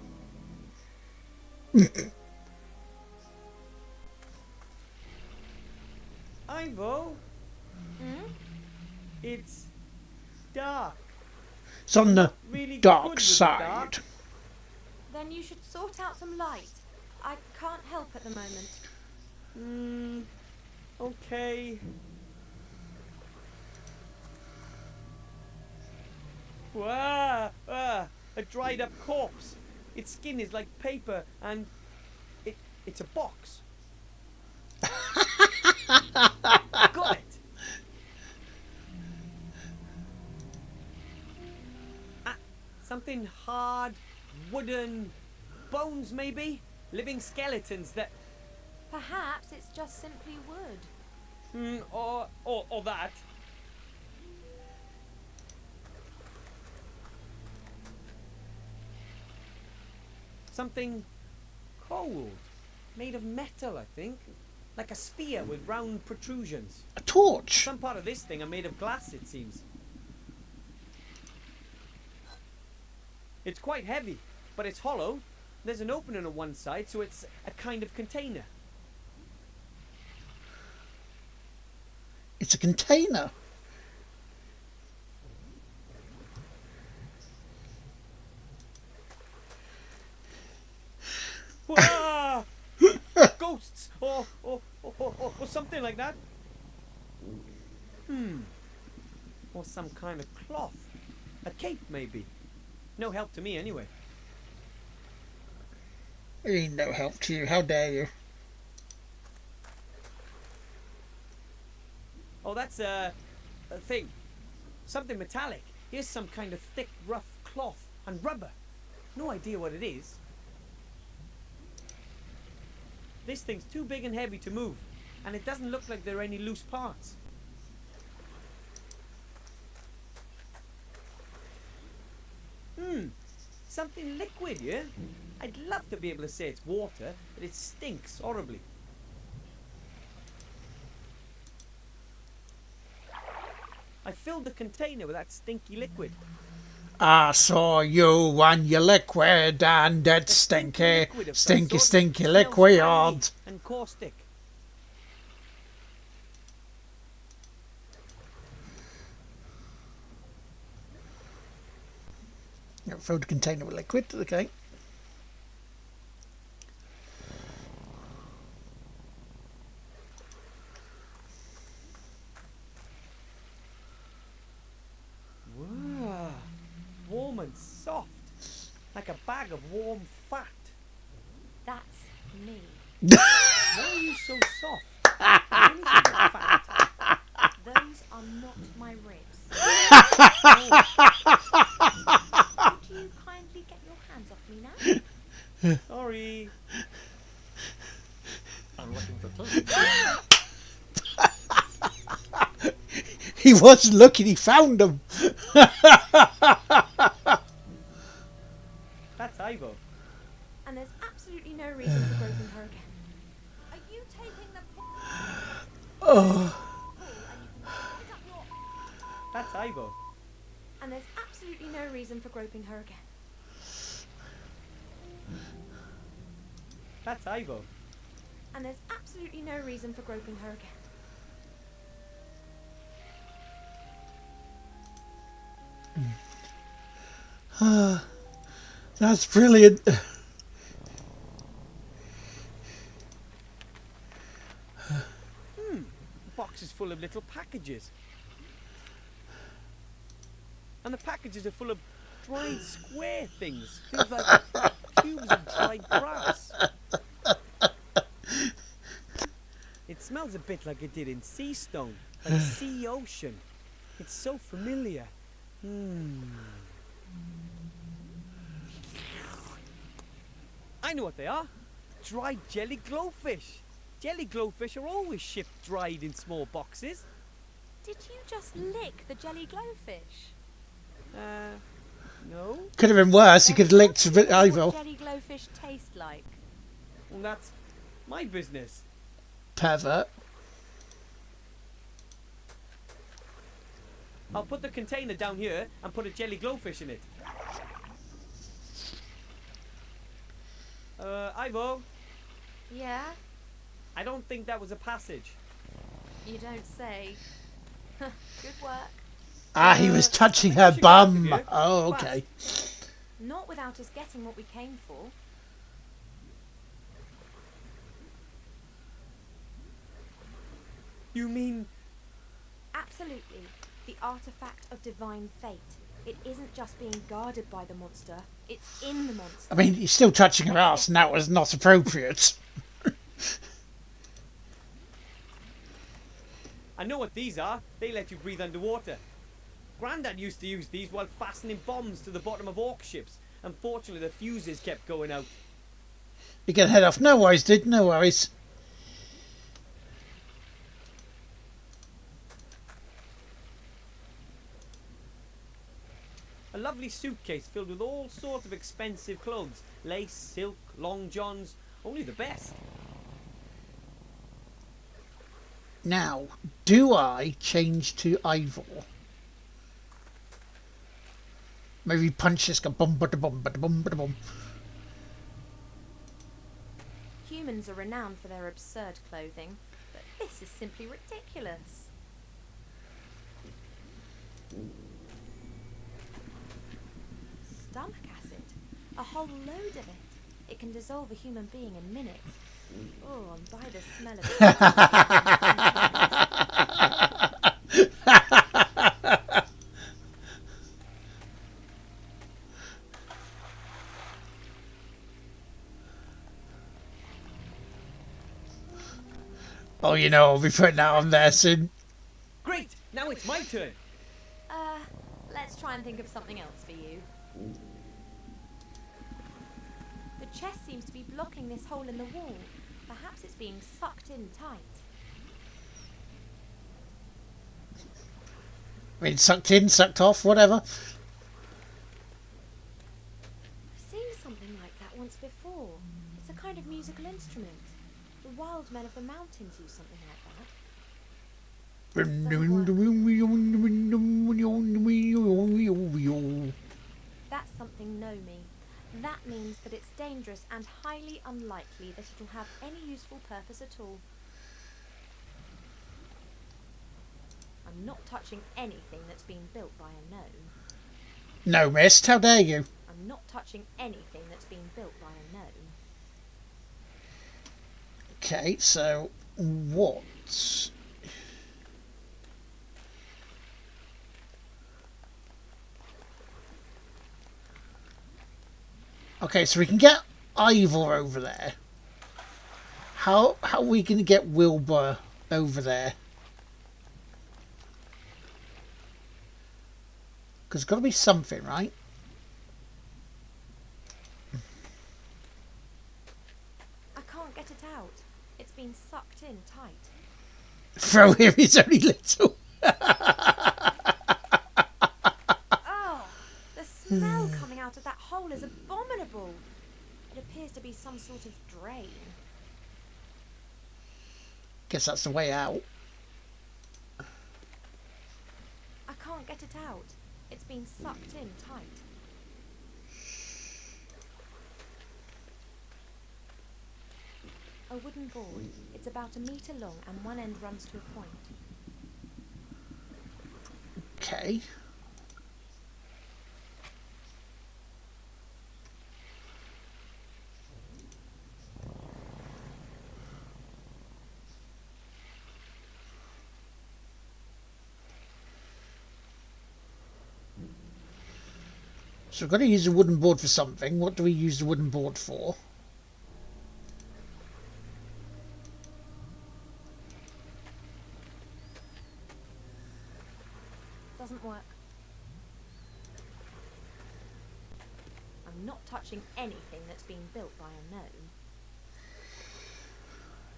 Ivo, Hmm? it's dark. It's on the Really good dark with the side. dark. Then you should sort out some light. I can't help at the moment. Okay. Wow! A dried up corpse. Its skin is like paper and it's a box. Got it. Something hard, wooden, bones maybe? Living skeletons that... Perhaps it's just simply wood. Or that. Something cold. Made of metal, I think. Like a sphere with round protrusions. A torch. Some part of this thing are made of glass, it seems. It's quite heavy, but it's hollow. There's an opening on one side, so it's a kind of container. It's a container. something like that. Or some kind of cloth. A cape, maybe. No help to me, anyway. He ain't no help to you. How dare you? Oh, that's a thing. Something metallic. Here's some kind of thick, rough cloth and rubber. No idea what it is. This thing's too big and heavy to move, and it doesn't look like there are any loose parts. Something liquid, yeah? I'd love to be able to say it's water, but it stinks horribly. I filled the container with that stinky liquid. I saw you and your liquid, and it's A stinky, liquid of some stinky, sort. stinky Smells liquid. tangy and caustic. Filled the container with liquid. Okay. Wow. Warm and soft. Like a bag of warm fat. That's me. Why are you so soft? Anything but fat. Those are not my ribs. Could you kindly get your hands off me now? Sorry. I'm looking for clues. He wasn't looking. He found them. That's Ivo. And there's absolutely no reason for groping her again. Are you taking the Oh. That's Ivo. And there's absolutely no reason for groping her again. That's Ivo. And there's absolutely no reason for groping her again. That's brilliant. Boxes full of little packages. And the packages are full of dried square things. Things like cubes of dried grass. It smells a bit like it did in Sea Stone, like sea ocean. It's so familiar. I know what they are. Dried jelly glowfish. Jelly glowfish are always shipped dried in small boxes. Did you just lick the jelly glowfish? No. Could have been worse. He could have licked a bit What Ivo. jelly glowfish taste like? Well, that's my business. Pervert. I'll put the container down here and put a jelly glowfish in it. Ivo, Yeah? I don't think that was a passage. You don't say. Good work. Ah, he was touching her She got bum. it, yeah. Oh, okay. Not without us getting what we came for. You mean... Absolutely. The artifact of divine fate. It isn't just being guarded by the monster, it's in the monster. I mean, he's still touching her ass, and that was not appropriate. I know what these are. They let you breathe underwater. Grandad used to use these while fastening bombs to the bottom of orc ships. Unfortunately, the fuses kept going out. You can head off. No worries, dude. No worries. A lovely suitcase filled with all sorts of expensive clothes. Lace, silk, long johns. Only the best. Now, do I change to Ivor? Maybe punch this guy. Bum, bada, bum, bada, bum, bada, bum. Humans are renowned for their absurd clothing, but this is simply ridiculous. Stomach acid. A whole load of it. It can dissolve a human being in minutes. Oh, and by the smell of it. Oh, you know, I'll be putting that on there soon. Great! Now it's my turn! Let's try and think of something else for you. The chest seems to be blocking this hole in the wall. Perhaps it's being sucked in tight. I mean, sucked in, sucked off, whatever. I've seen something like that once before. It's a kind of musical instrument. The wild men of the mountains use something like that. That's something Nomi. That means that it's dangerous and highly unlikely that it'll have any useful purpose at all. I'm not touching anything that's been built by a gnome. No, miss, how dare you? I'm not touching anything that's been built by a gnome. Okay, so what? Okay, so we can get Ivor over there. How are we going to get Wilbur over there? Because there's got to be something, right? I can't get it out. It's been sucked in tight. Throw him, he's only little. Oh, the smell coming out of that hole is abominable. It appears to be some sort of drain. Guess that's the way out. I can't get it out. It's been sucked in tight. A wooden board. It's about 1 metre long and one end runs to a point. Okay. So we've got to use a wooden board for something. What do we use the wooden board for? Doesn't work. I'm not touching anything that's been built by a gnome.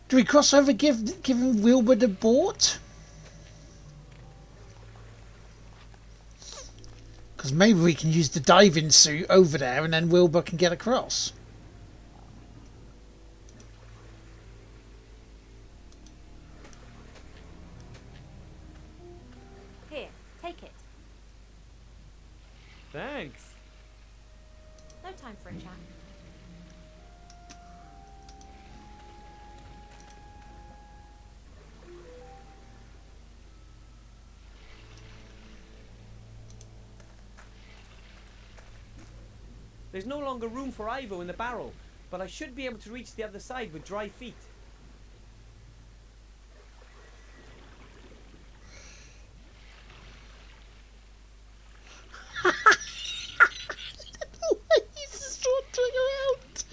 Do we cross over giving Wilbur the board? Because maybe we can use the diving suit over there and then Wilbur can get across. Here, take it. Thanks. No time for a chat. There's no longer room for Ivo in the barrel, but I should be able to reach the other side with dry feet. He's just wandering around.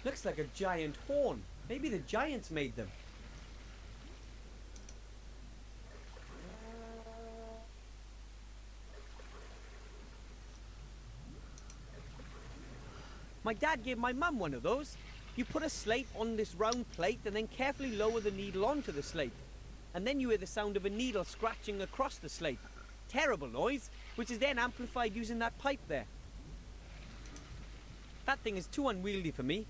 Looks like a giant horn. Maybe the giants made them. My dad gave my mum one of those. You put a slate on this round plate and then carefully lower the needle onto the slate. And then you hear the sound of a needle scratching across the slate. Terrible noise, which is then amplified using that pipe there. That thing is too unwieldy for me.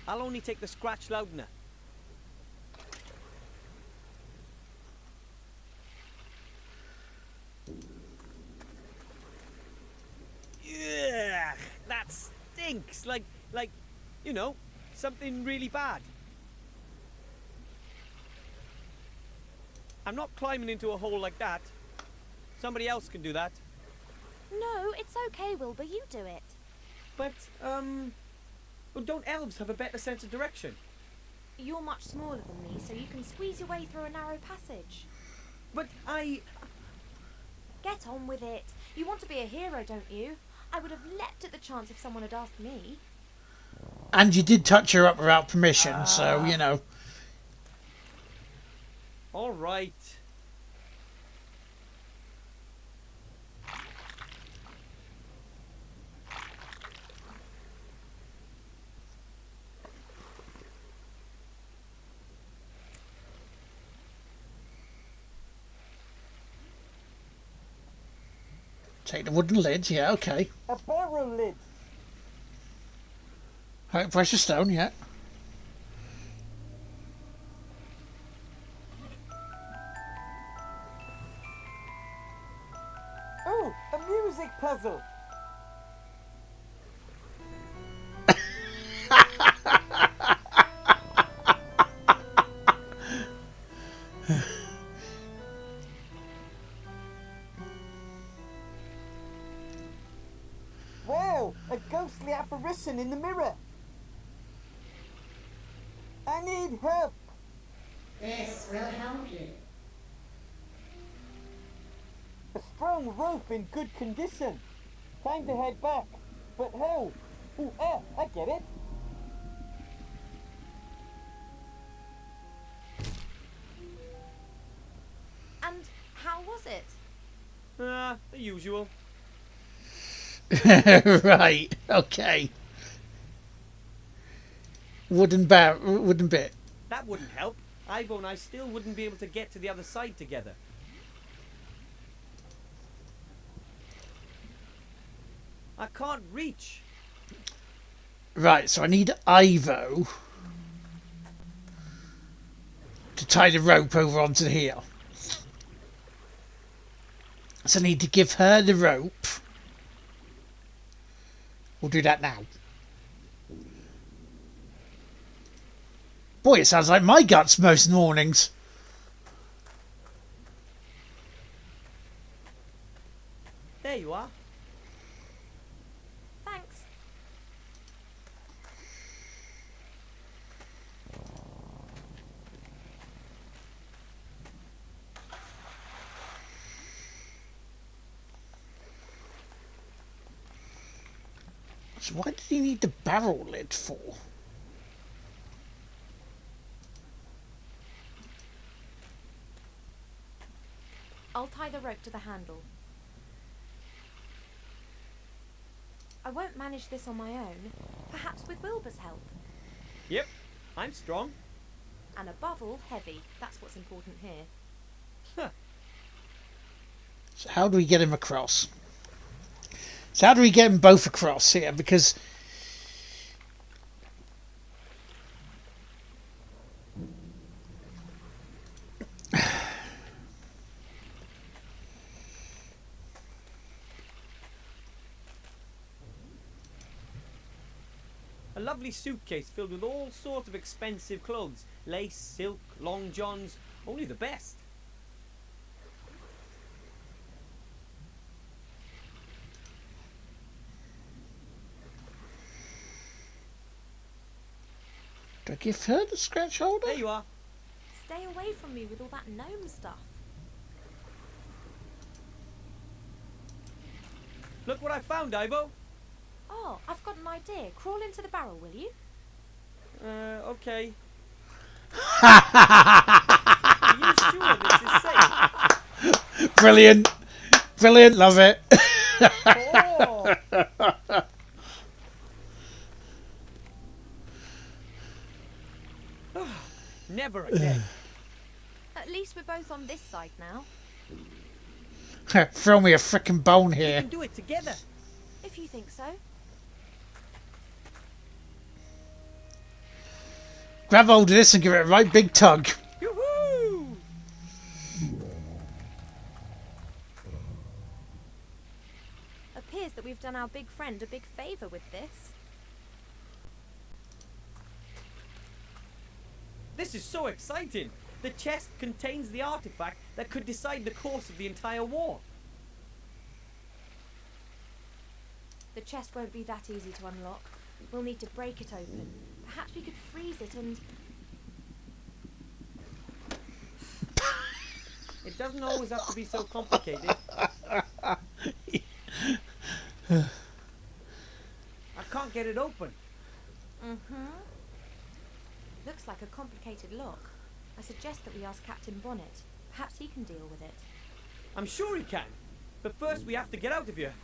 I'll only take the scratch loudener. Ugh, that stinks. Like, you know, something really bad. I'm not climbing into a hole like that. Somebody else can do that. No, it's okay, Wilbur. You do it. But, well, don't elves have a better sense of direction? You're much smaller than me, so you can squeeze your way through a narrow passage. But I... Get on with it. You want to be a hero, don't you? I would have leapt at the chance if someone had asked me. And you did touch her up without permission, so, you know. All right. Take the wooden lid, yeah, okay. A barrel lid. Right, precious stone, yeah. Oh, a music puzzle. Wow, a ghostly apparition in the mirror. I need help. This will help you. A strong rope in good condition. Time to head back. But how? Ooh, I get it. And how was it? The usual. Right, okay. Wooden bit. That wouldn't help. Ivo and I still wouldn't be able to get to the other side together. I can't reach. Right, so I need Ivo to tie the rope over onto here. So I need to give her the rope. We'll do that now. Boy, it sounds like my guts most mornings. There you are. Thanks. So why did he need the barrel lid for? I'll tie the rope to the handle. I won't manage this on my own. Perhaps with Wilbur's help. Yep, I'm strong. And above all, heavy. That's what's important here. So how do we get him across? So how do we get them both across here? Because A lovely suitcase filled with all sorts of expensive clothes. Lace, silk, long johns, only the best. do I give her the scratch holder? There you are. Stay away from me with all that gnome stuff. Look what I found, Ivo. Oh, I've got an idea. Crawl into the barrel, will you? Okay. Are you sure this is safe? Brilliant. Brilliant, love it. Oh. Never again. At least we're both on this side now. Throw me a frickin' bone We here. can do it together. If you think so. Grab hold of this and give it a right big tug. Yoo-hoo! Appears that we've done our big friend a big favour with this. This is so exciting. The chest contains the artifact that could decide the course of the entire war. The chest won't be that easy to unlock. We'll need to break it open. Perhaps we could freeze it and... It doesn't always have to be so complicated. I can't get it open. Looks like a complicated lock. I suggest that we ask Captain Bonnet. Perhaps he can deal with it. I'm sure he can. But first we have to get out of here.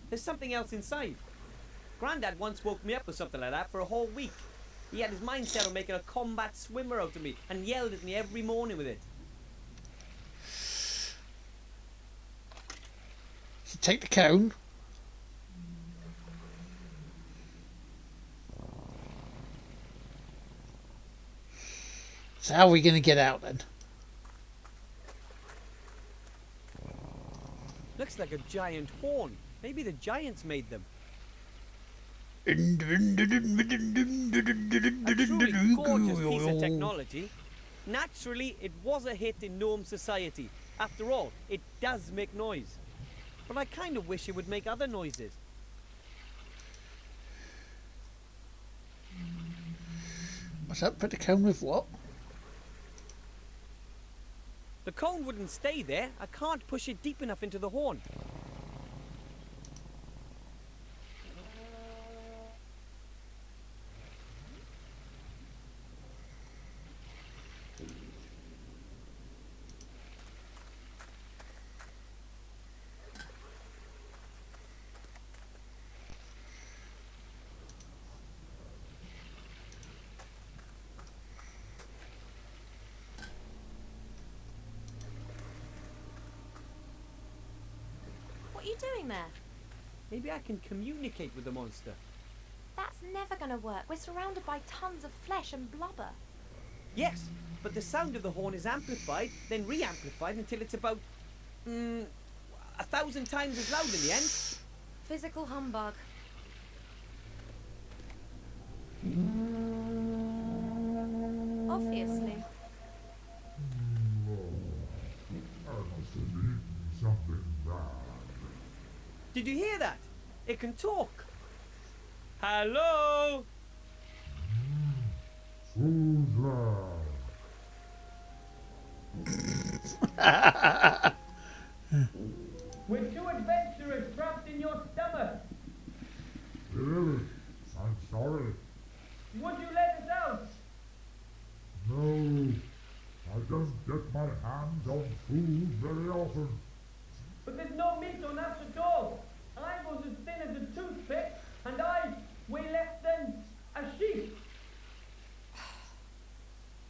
There's something else inside. Grandad once woke me up with something like that for a whole week. He had his mind set on making a combat swimmer out of me and yelled at me every morning with it. So take the cone. So how are we going to get out then? Looks like a giant horn. Maybe the giants made them. A truly gorgeous piece of technology. Naturally, it was a hit in gnome society. After all, it does make noise. But I kind of wish it would make other noises. What's up? Put the cone with what? The cone wouldn't stay there. I can't push it deep enough into the horn. What are you doing there? Maybe I can communicate with the monster. That's never going to work. We're surrounded by tons of flesh and blubber. Yes, but the sound of the horn is amplified, then re-amplified until it's about 1,000 times as loud in the end. Physical humbug. Obviously. Did you hear that? It can talk. Hello? We're two adventurers trapped in your stomach. Really? I'm sorry. Would you let us out? No, I don't get my hands on food very often. But there's no meat on us at all. I was as thin as a toothpick, and I weigh less than a sheep.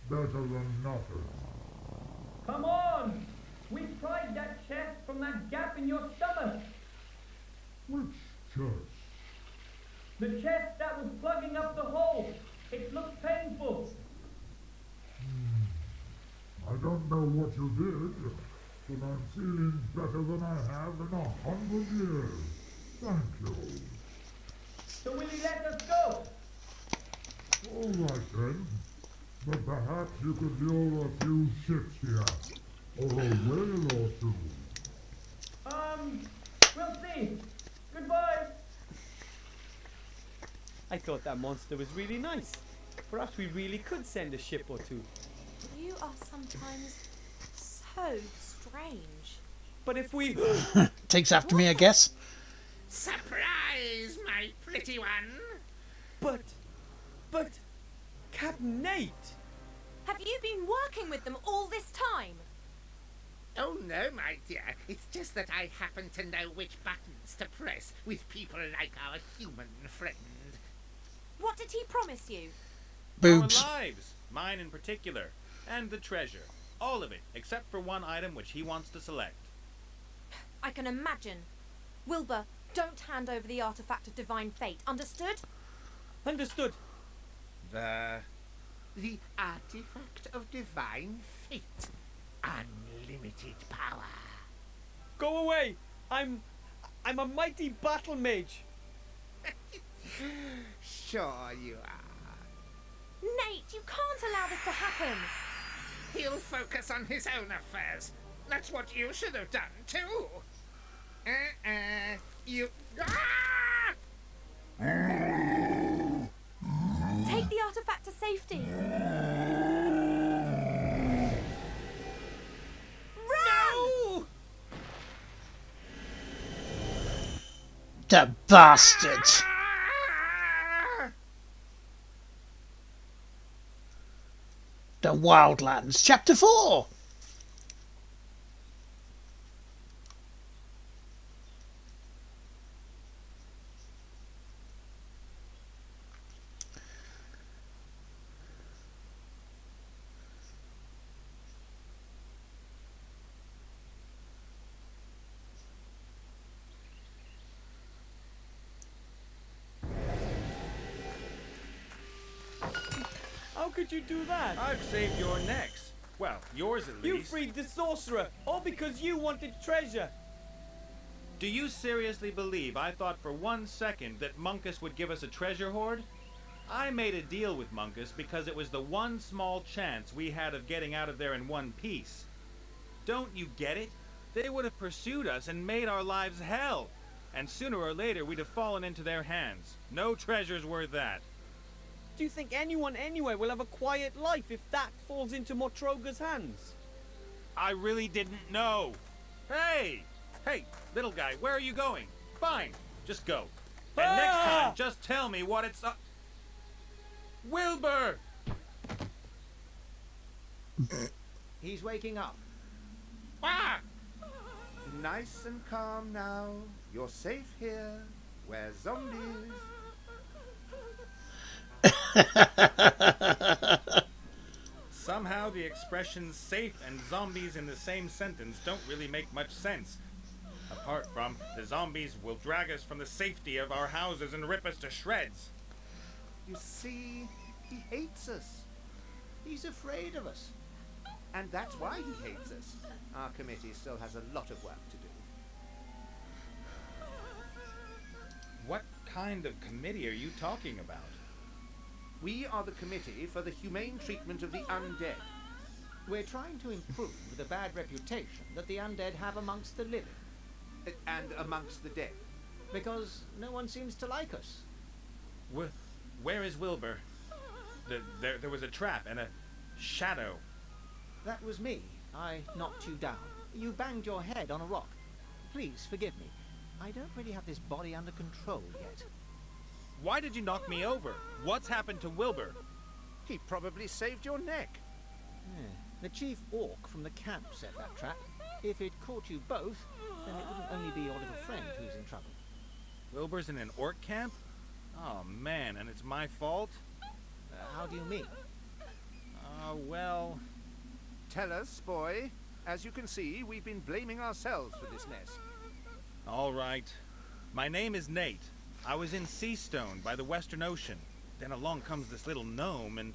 Better than nothing. Come on! We pried that chest from that gap in your stomach. Which chest? The chest that was plugging up the hole. It looked painful. I don't know what you did, but I'm feeling better than I have in 100 years. Thank you. So will you let us go? All right then. But perhaps you could lure a few ships here. Or a whale or two. We'll see. Goodbye. I thought that monster was really nice. Perhaps we really could send a ship or two. You are sometimes so strange. But if we... Takes after me, I guess. Surprise, my pretty one! But... Captain Nate! Have you been working with them all this time? Oh no, my dear. It's just that I happen to know which buttons to press with people like our human friend. What did he promise you? Boobs. Our lives, mine in particular, and the treasure. All of it, except for one item which he wants to select. I can imagine. Wilbur, don't hand over the artifact of divine fate, understood? Understood. The artifact of divine fate. Unlimited power. Go away! I'm a mighty battle mage. Sure you are. Nate, you can't allow this to happen. He'll focus on his own affairs. That's what you should have done, too. You... Ah! Take the artifact to safety. No! The bastard! Ah! The Wildlands, Chapter 4. How could you do that? I've saved your necks. Well, yours at You least. freed the sorcerer, all because you wanted treasure. Do you seriously believe I thought for 1 second that Munkus would give us a treasure hoard? I made a deal with Munkus because it was the one small chance we had of getting out of there in one piece. Don't you get it? They would have pursued us and made our lives hell. And sooner or later we'd have fallen into their hands. No treasure's worth that. Do you think anyone anywhere will have a quiet life if that falls into Motroga's hands? I really didn't know. Hey! Hey, little guy, where are you going? Fine, just go. And next time, just tell me what it's up. Wilbur! He's waking up. Ah! Nice and calm now. You're safe here. Where zombies. Somehow the expressions safe and zombies in the same sentence don't really make much sense. Apart from, the zombies will drag us from the safety of our houses and rip us to shreds. You see, he hates us. He's afraid of us. And that's why he hates us. Our committee still has a lot of work to do. What kind of committee are you talking about? We are the Committee for the Humane Treatment of the Undead. We're trying to improve the bad reputation that the undead have amongst the living. And amongst the dead. Because no one seems to like us. Where is Wilbur? There was a trap and a shadow. That was me. I knocked you down. You banged your head on a rock. Please forgive me. I don't really have this body under control yet. Why did you knock me over? What's happened to Wilbur? He probably saved your neck. The chief orc from the camp set that trap. If it caught you both, then it wouldn't only be your little friend who's in trouble. Wilbur's in an orc camp? Oh man, and it's my fault? How do you mean? Well... Tell us, boy. As you can see, we've been blaming ourselves for this mess. All right. My name is Nate. I was in Seastone by the Western Ocean. Then along comes this little gnome and...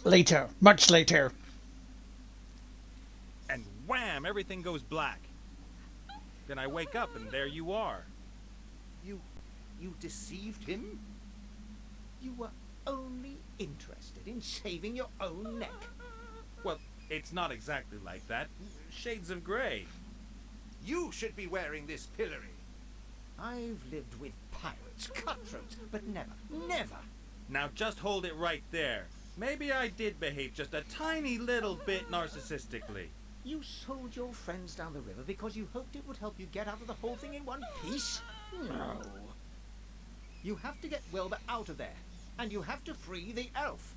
Later, much later. And wham! Everything goes black. Then I wake up and there you are. You deceived him? You were only interested in saving your own neck. Well, it's not exactly like that. Shades of grey. You should be wearing this pillory. I've lived with pirates, cutthroats, but never. Now just hold it right there. Maybe I did behave just a tiny little bit narcissistically. You sold your friends down the river because you hoped it would help you get out of the whole thing in one piece? No. You have to get Wilbur out of there, and you have to free the elf.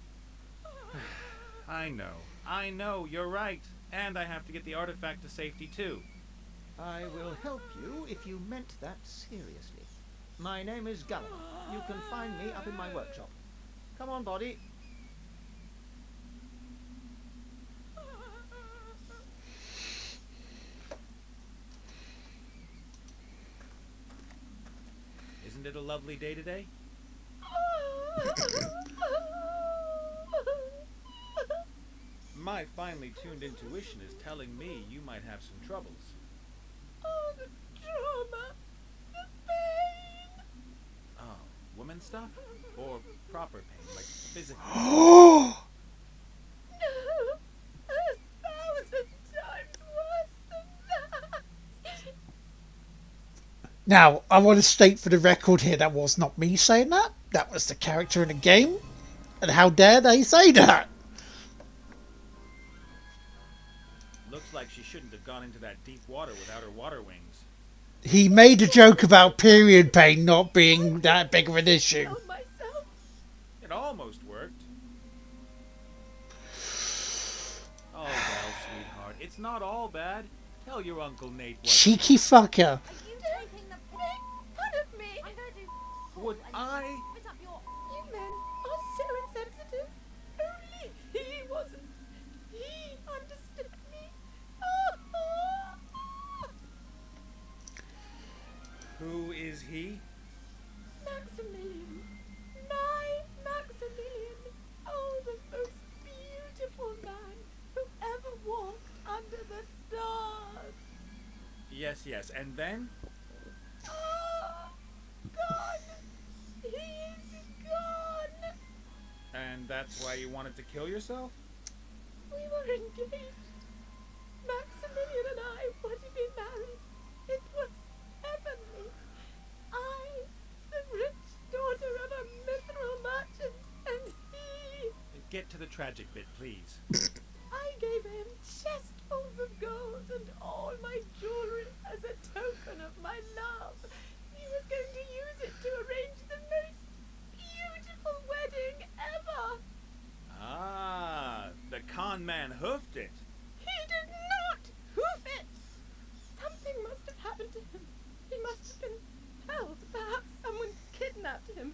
I know, you're right. And I have to get the artifact to safety too. I will help you if you meant that seriously. My name is Gulliver. You can find me up in my workshop. Come on, body. Isn't it a lovely day today? My finely tuned intuition is telling me you might have some troubles. Oh, the trauma. The pain. Oh, woman stuff? Or proper pain, like physical? No. Now, I want to state for the record here that was not me saying that. That was the character in the game. And how dare they say that? Looks like she shouldn't have gone into that deep water without her water wings. He made a joke about period pain not being that big of an issue. myself. It almost worked. Oh well, sweetheart, it's not all bad. Tell your Uncle Nate what. Cheeky fucker. Are you taking the piss? Fun of me? I'm going to... Would I? Spit up your... You men are so insensitive. Only he wasn't. He understood me. Who is he? Maximilian. My Maximilian. Oh, the most beautiful man who ever walked under the stars. Yes, and then? Gone. He is gone. And that's why you wanted to kill yourself? We were engaged. Maximilian and I were to be married. It was heavenly. I, the rich daughter of a mithril merchant, and he... Get to the tragic bit, please. I gave him chestfuls of gold and all my jewelry as a token of my love. He was going to use it to arrange the most beautiful wedding ever. Ah, the con man hoofed it. He did not hoof it. Something must have happened to him. He must have been held. Perhaps someone kidnapped him.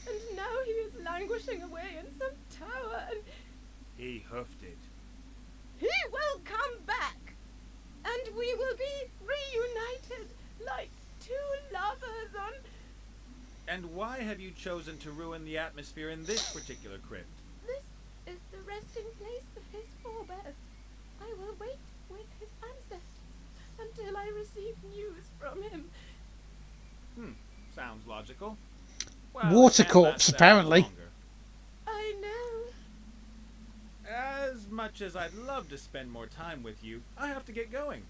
And now he is languishing away in some tower and... He hoofed it. He will come back. And we will be reunited like two lovers on... And why have you chosen to ruin the atmosphere in this particular crypt? This is the resting place of his forebears. I will wait with his ancestors until I receive news from him. Sounds logical. Well, Water it can't corpse, last that apparently. longer. I know. As much as I'd love to spend more time with you, I have to get going.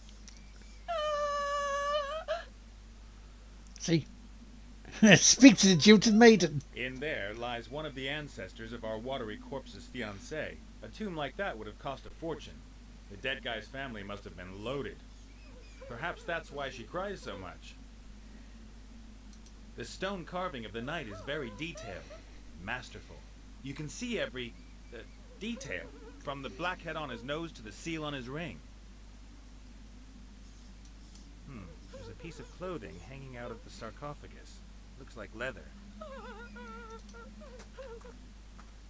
See? Speak to the jilted maiden. In there lies one of the ancestors of our watery corpse's fiancé. A tomb like that would have cost a fortune. The dead guy's family must have been loaded. Perhaps that's why she cries so much. The stone carving of the knight is very detailed, masterful. You can see every detail, from the black head on his nose to the seal on his ring. There's a piece of clothing hanging out of the sarcophagus. Looks like leather. I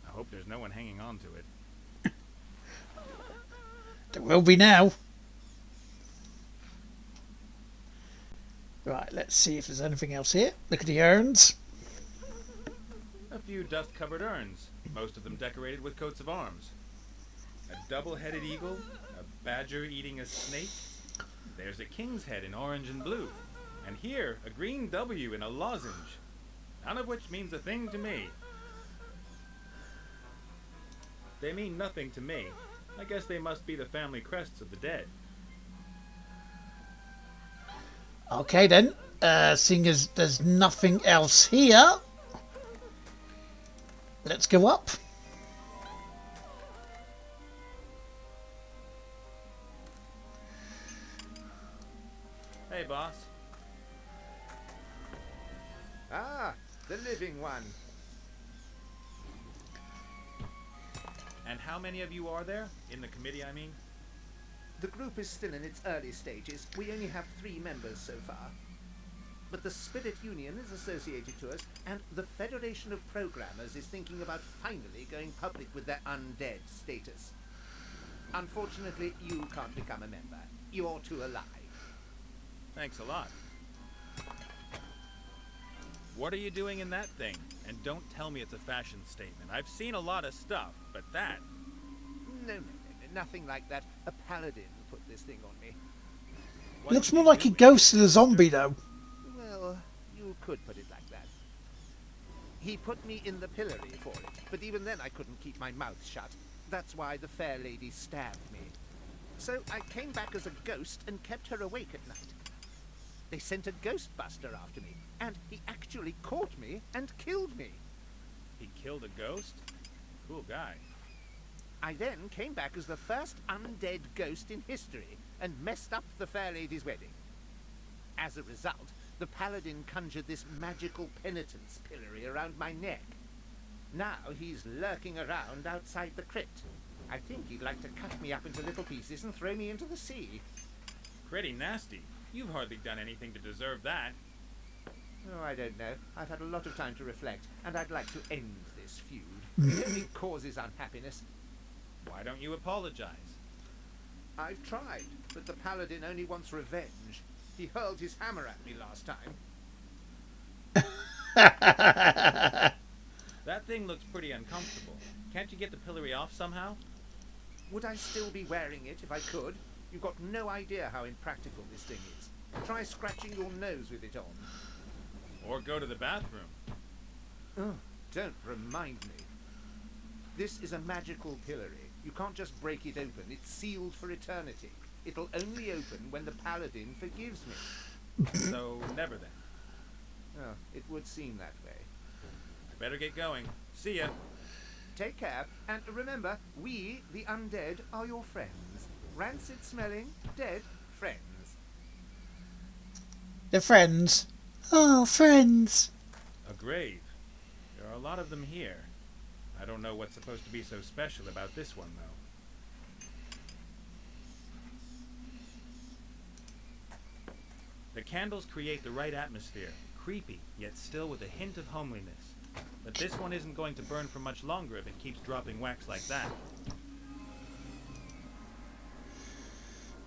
hope there's no one hanging on to it. There will be now. Right, let's see if there's anything else here. Look at the urns. A few dust-covered urns, most of them decorated with coats of arms. A double-headed eagle, a badger eating a snake. There's a king's head in orange and blue. And here, a green W in a lozenge. None of which means a thing to me. They mean nothing to me. I guess they must be the family crests of the dead. Okay then. Seeing as there's nothing else here, let's go up. Hey, boss. Ah, the living one. And how many of you are there? In the committee, I mean? The group is still in its early stages. We only have 3 members so far. But the Spirit Union is associated to us, and the Federation of Programmers is thinking about finally going public with their undead status. Unfortunately, you can't become a member. You're too alive. Thanks a lot. What are you doing in that thing? And don't tell me it's a fashion statement. I've seen a lot of stuff, but that... No, nothing like that. A paladin put this thing on me. What Looks did more you like do a with ghost than a zombie though. Well, you could put it like that. He put me in the pillory for it, but even then I couldn't keep my mouth shut. That's why the fair lady stabbed me. So I came back as a ghost and kept her awake at night. They sent a ghostbuster after me, and he actually caught me and killed me. He killed a ghost? Cool guy. I then came back as the first undead ghost in history and messed up the fair lady's wedding. As a result, the paladin conjured this magical penitence pillory around my neck. Now he's lurking around outside the crypt. I think he'd like to cut me up into little pieces and throw me into the sea. Pretty nasty. You've hardly done anything to deserve that. Oh, I don't know. I've had a lot of time to reflect, and I'd like to end this feud. It only causes unhappiness. Why don't you apologize? I've tried, but the paladin only wants revenge. He hurled his hammer at me last time. That thing looks pretty uncomfortable. Can't you get the pillory off somehow? Would I still be wearing it if I could? You've got no idea how impractical this thing is. Try scratching your nose with it on. Or go to the bathroom. Oh, don't remind me. This is a magical pillory. You can't just break it open. It's sealed for eternity. It'll only open when the paladin forgives me. So, never then. Oh, it would seem that way. I better get going. See ya. Take care, and remember, we, the undead, are your friends. Rancid-smelling, dead friends. They're friends. Oh, friends. A grave. There are a lot of them here. I don't know what's supposed to be so special about this one, though. The candles create the right atmosphere. Creepy, yet still with a hint of homeliness. But this one isn't going to burn for much longer if it keeps dropping wax like that.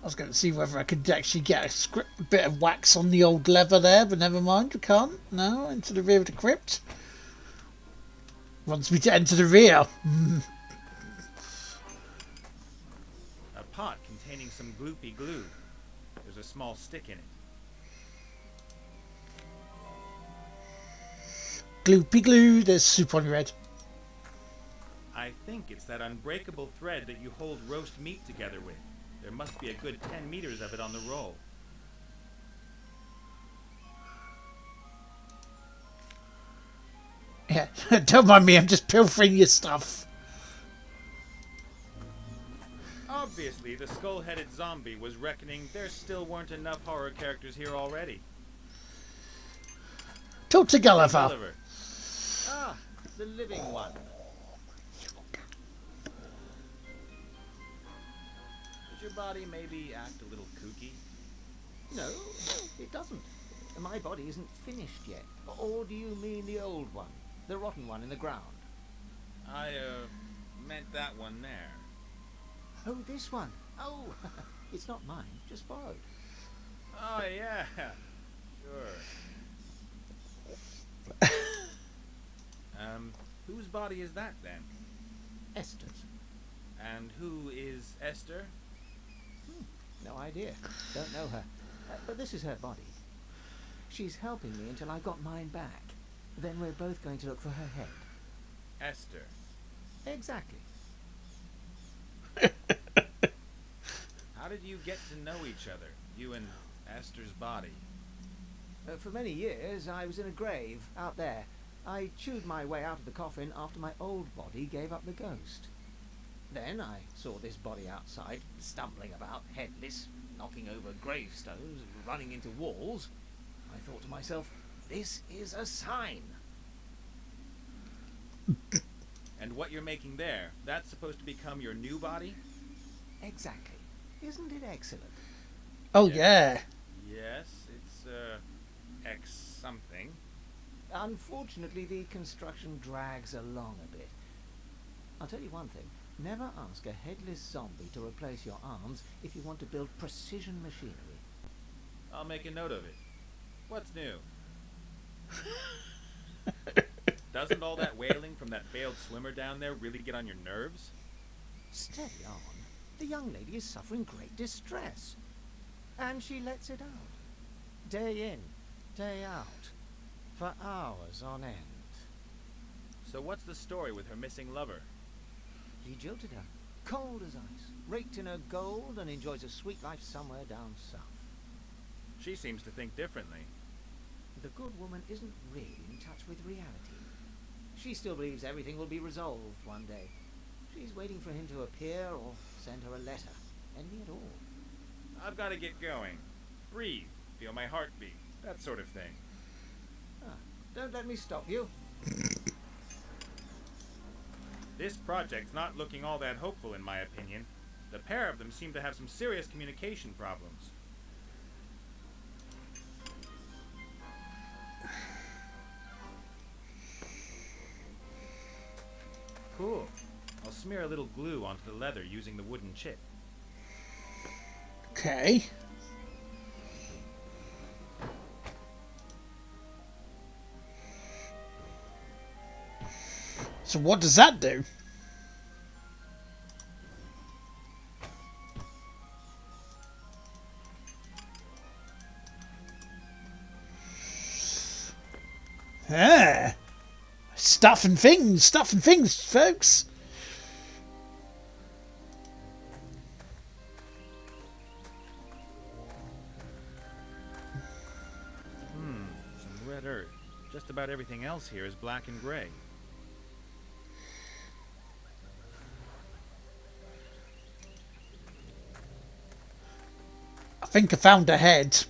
I was going to see whether I could actually get a bit of wax on the old leather there, but never mind, we can't. No, into the rear of the crypt. Wants me to enter the rear. A pot containing some gloopy glue. There's a small stick in it. Gloopy glue, there's soup on your head. I think it's that unbreakable thread that you hold roast meat together with. There must be a good 10 meters of it on the roll. Yeah, don't mind me, I'm just pilfering your stuff. Obviously, the skull-headed zombie was reckoning there still weren't enough horror characters here already. Talk to Gulliver. Ah, the living one. Does your body maybe act a little kooky? No, it doesn't. My body isn't finished yet. Or do you mean the old one? The rotten one in the ground? I, meant that one there. Oh, this one. Oh, it's not mine, just borrowed. Oh, yeah. Sure. Whose body is that, then? Esther's. And who is Esther? No idea. Don't know her. But this is her body. She's helping me until I got mine back. Then we're both going to look for her head. Esther. Exactly. How did you get to know each other, you and Esther's body? For many years, I was in a grave out there. I chewed my way out of the coffin after my old body gave up the ghost. Then I saw this body outside, stumbling about, headless, knocking over gravestones, running into walls. I thought to myself, this is a sign. And what you're making there, that's supposed to become your new body? Exactly. Isn't it excellent? Oh, yeah. Yes, it's, X something. Unfortunately, the construction drags along a bit. I'll tell you one thing. Never ask a headless zombie to replace your arms if you want to build precision machinery. I'll make a note of it. What's new? Doesn't all that wailing from that failed swimmer down there really get on your nerves? Steady on. The young lady is suffering great distress. And she lets it out. Day in, day out. For hours on end. So what's the story with her missing lover? He jilted her, cold as ice, raked in her gold, and enjoys a sweet life somewhere down south. She seems to think differently. The good woman isn't really in touch with reality. She still believes everything will be resolved one day. She's waiting for him to appear or send her a letter. Anything at all. I've got to get going. Breathe, feel my heartbeat, that sort of thing. Don't let me stop you. This project's not looking all that hopeful in my opinion. The pair of them seem to have some serious communication problems. Cool. I'll smear a little glue onto the leather using the wooden chip. Okay. So what does that do? Ah, stuff and things, folks. Some red earth. Just about everything else here is black and gray. I think I found a head.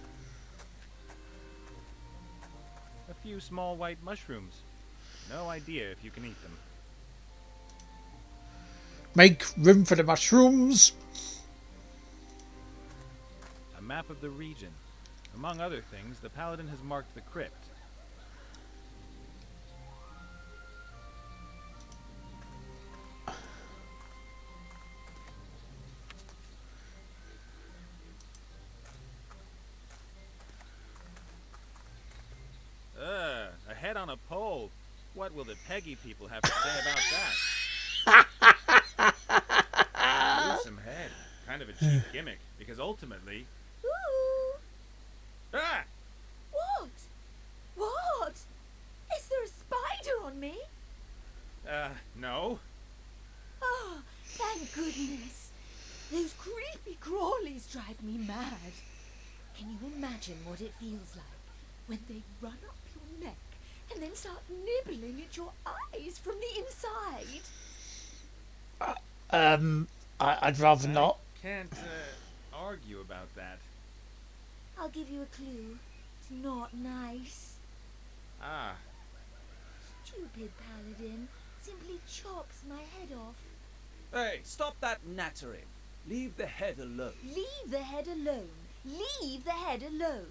A few small white mushrooms. No idea if you can eat them. Make room for the mushrooms. A map of the region. Among other things, the paladin has marked the crypt. A head on a pole. What will the Peggy people have to say about that? Gruesome head. Kind of a cheap gimmick, because ultimately... Ooh! Ah! What? What? Is there a spider on me? No. Oh, thank goodness. Those creepy crawlies drive me mad. Can you imagine what it feels like when they run up your neck and then start nibbling at your eyes from the inside? I'd rather not. Can't, argue about that. I'll give you a clue. It's not nice. Ah. Stupid paladin simply chops my head off. Hey, stop that nattering. Leave the head alone. Leave the head alone. Leave the head alone.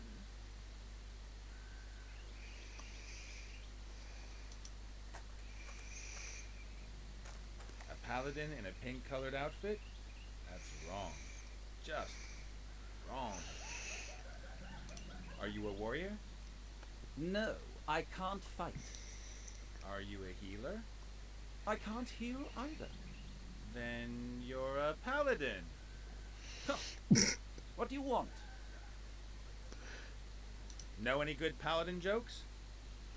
A paladin in a pink-colored outfit? That's wrong. Just wrong. Are you a warrior? No, I can't fight. Are you a healer? I can't heal either. Then you're a paladin. What do you want? Know any good paladin jokes?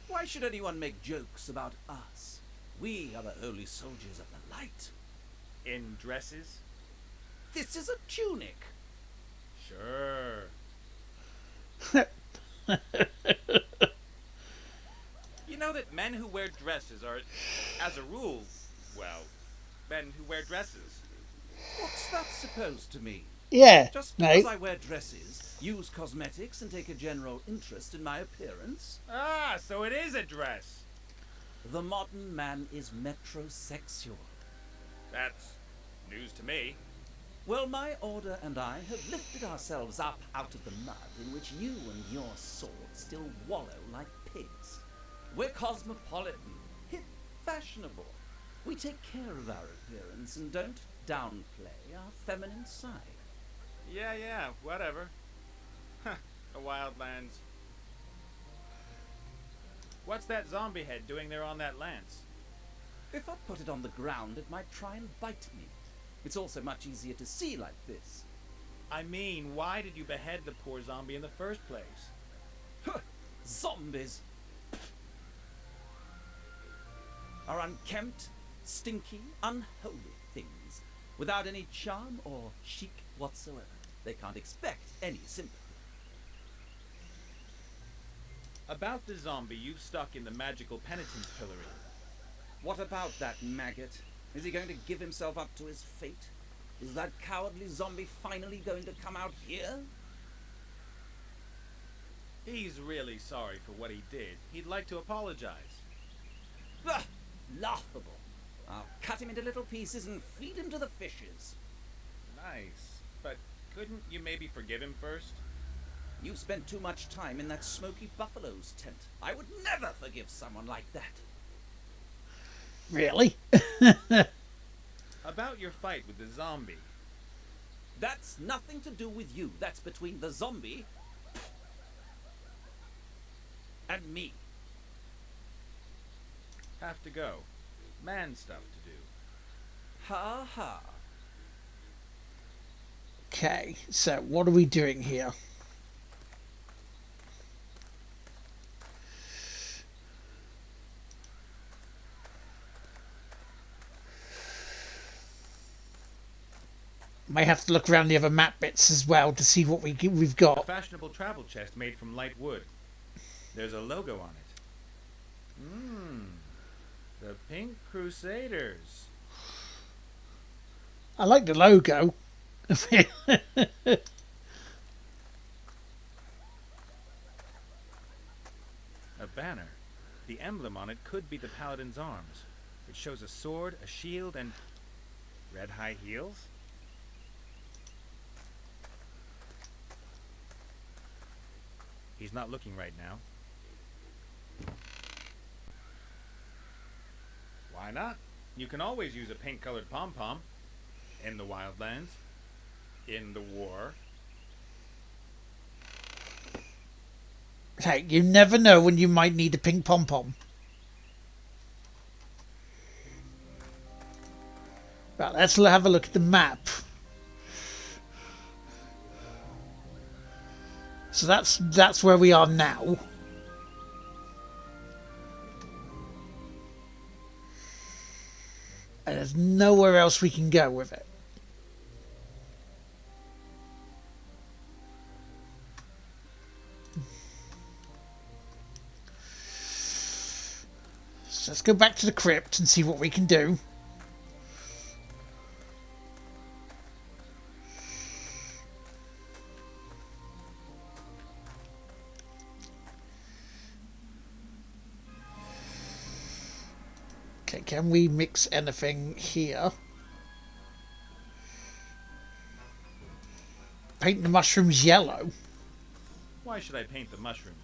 Why should anyone make jokes about us? We are the holy soldiers of the light. In dresses? This is a tunic. Sure. You know that men who wear dresses are, as a rule, well, men who wear dresses. What's that supposed to mean? Yeah, Just no. because I wear dresses, use cosmetics, and take a general interest in my appearance? Ah, so it is a dress. The modern man is metrosexual. That's news to me. Well, my order and I have lifted ourselves up out of the mud in which you and your sort still wallow like pigs. We're cosmopolitan, hip, fashionable. We take care of our appearance and don't downplay our feminine side. Yeah, whatever. Huh, the wildlands. What's that zombie head doing there on that lance? If I put it on the ground, it might try and bite me. It's also much easier to see like this. I mean, why did you behead the poor zombie in the first place? Zombies are unkempt, stinky, unholy things, without any charm or chic whatsoever. They can't expect any sympathy. About the zombie you've stuck in the magical penitence pillory. What about that maggot? Is he going to give himself up to his fate? Is that cowardly zombie finally going to come out here? He's really sorry for what he did. He'd like to apologize. Ugh, laughable. I'll cut him into little pieces and feed him to the fishes. Nice. But couldn't you maybe forgive him first? You've spent too much time in that smoky buffalo's tent. I would never forgive someone like that. Really? About your fight with the zombie. That's nothing to do with you. That's between the zombie and me. Have to go. Man stuff to do. Ha ha. Okay, so what are we doing here? May have to look around the other map bits as well to see what we've A got. fashionable travel chest made from light wood. There's a logo on it. The Pink Crusaders. I like the logo. A banner. The emblem on it could be the Paladin's arms. It shows a sword, a shield, and red high heels? He's not looking right now. Why not? You can always use a pink-colored pom-pom. In the wildlands. In the war. Hey, you never know when you might need a pink pom-pom. Right, let's have a look at the map. So that's where we are now. And there's nowhere else we can go with it. So let's go back to the crypt and see what we can do. Okay, can we mix anything here? Paint the mushrooms yellow. Why should I paint the mushrooms?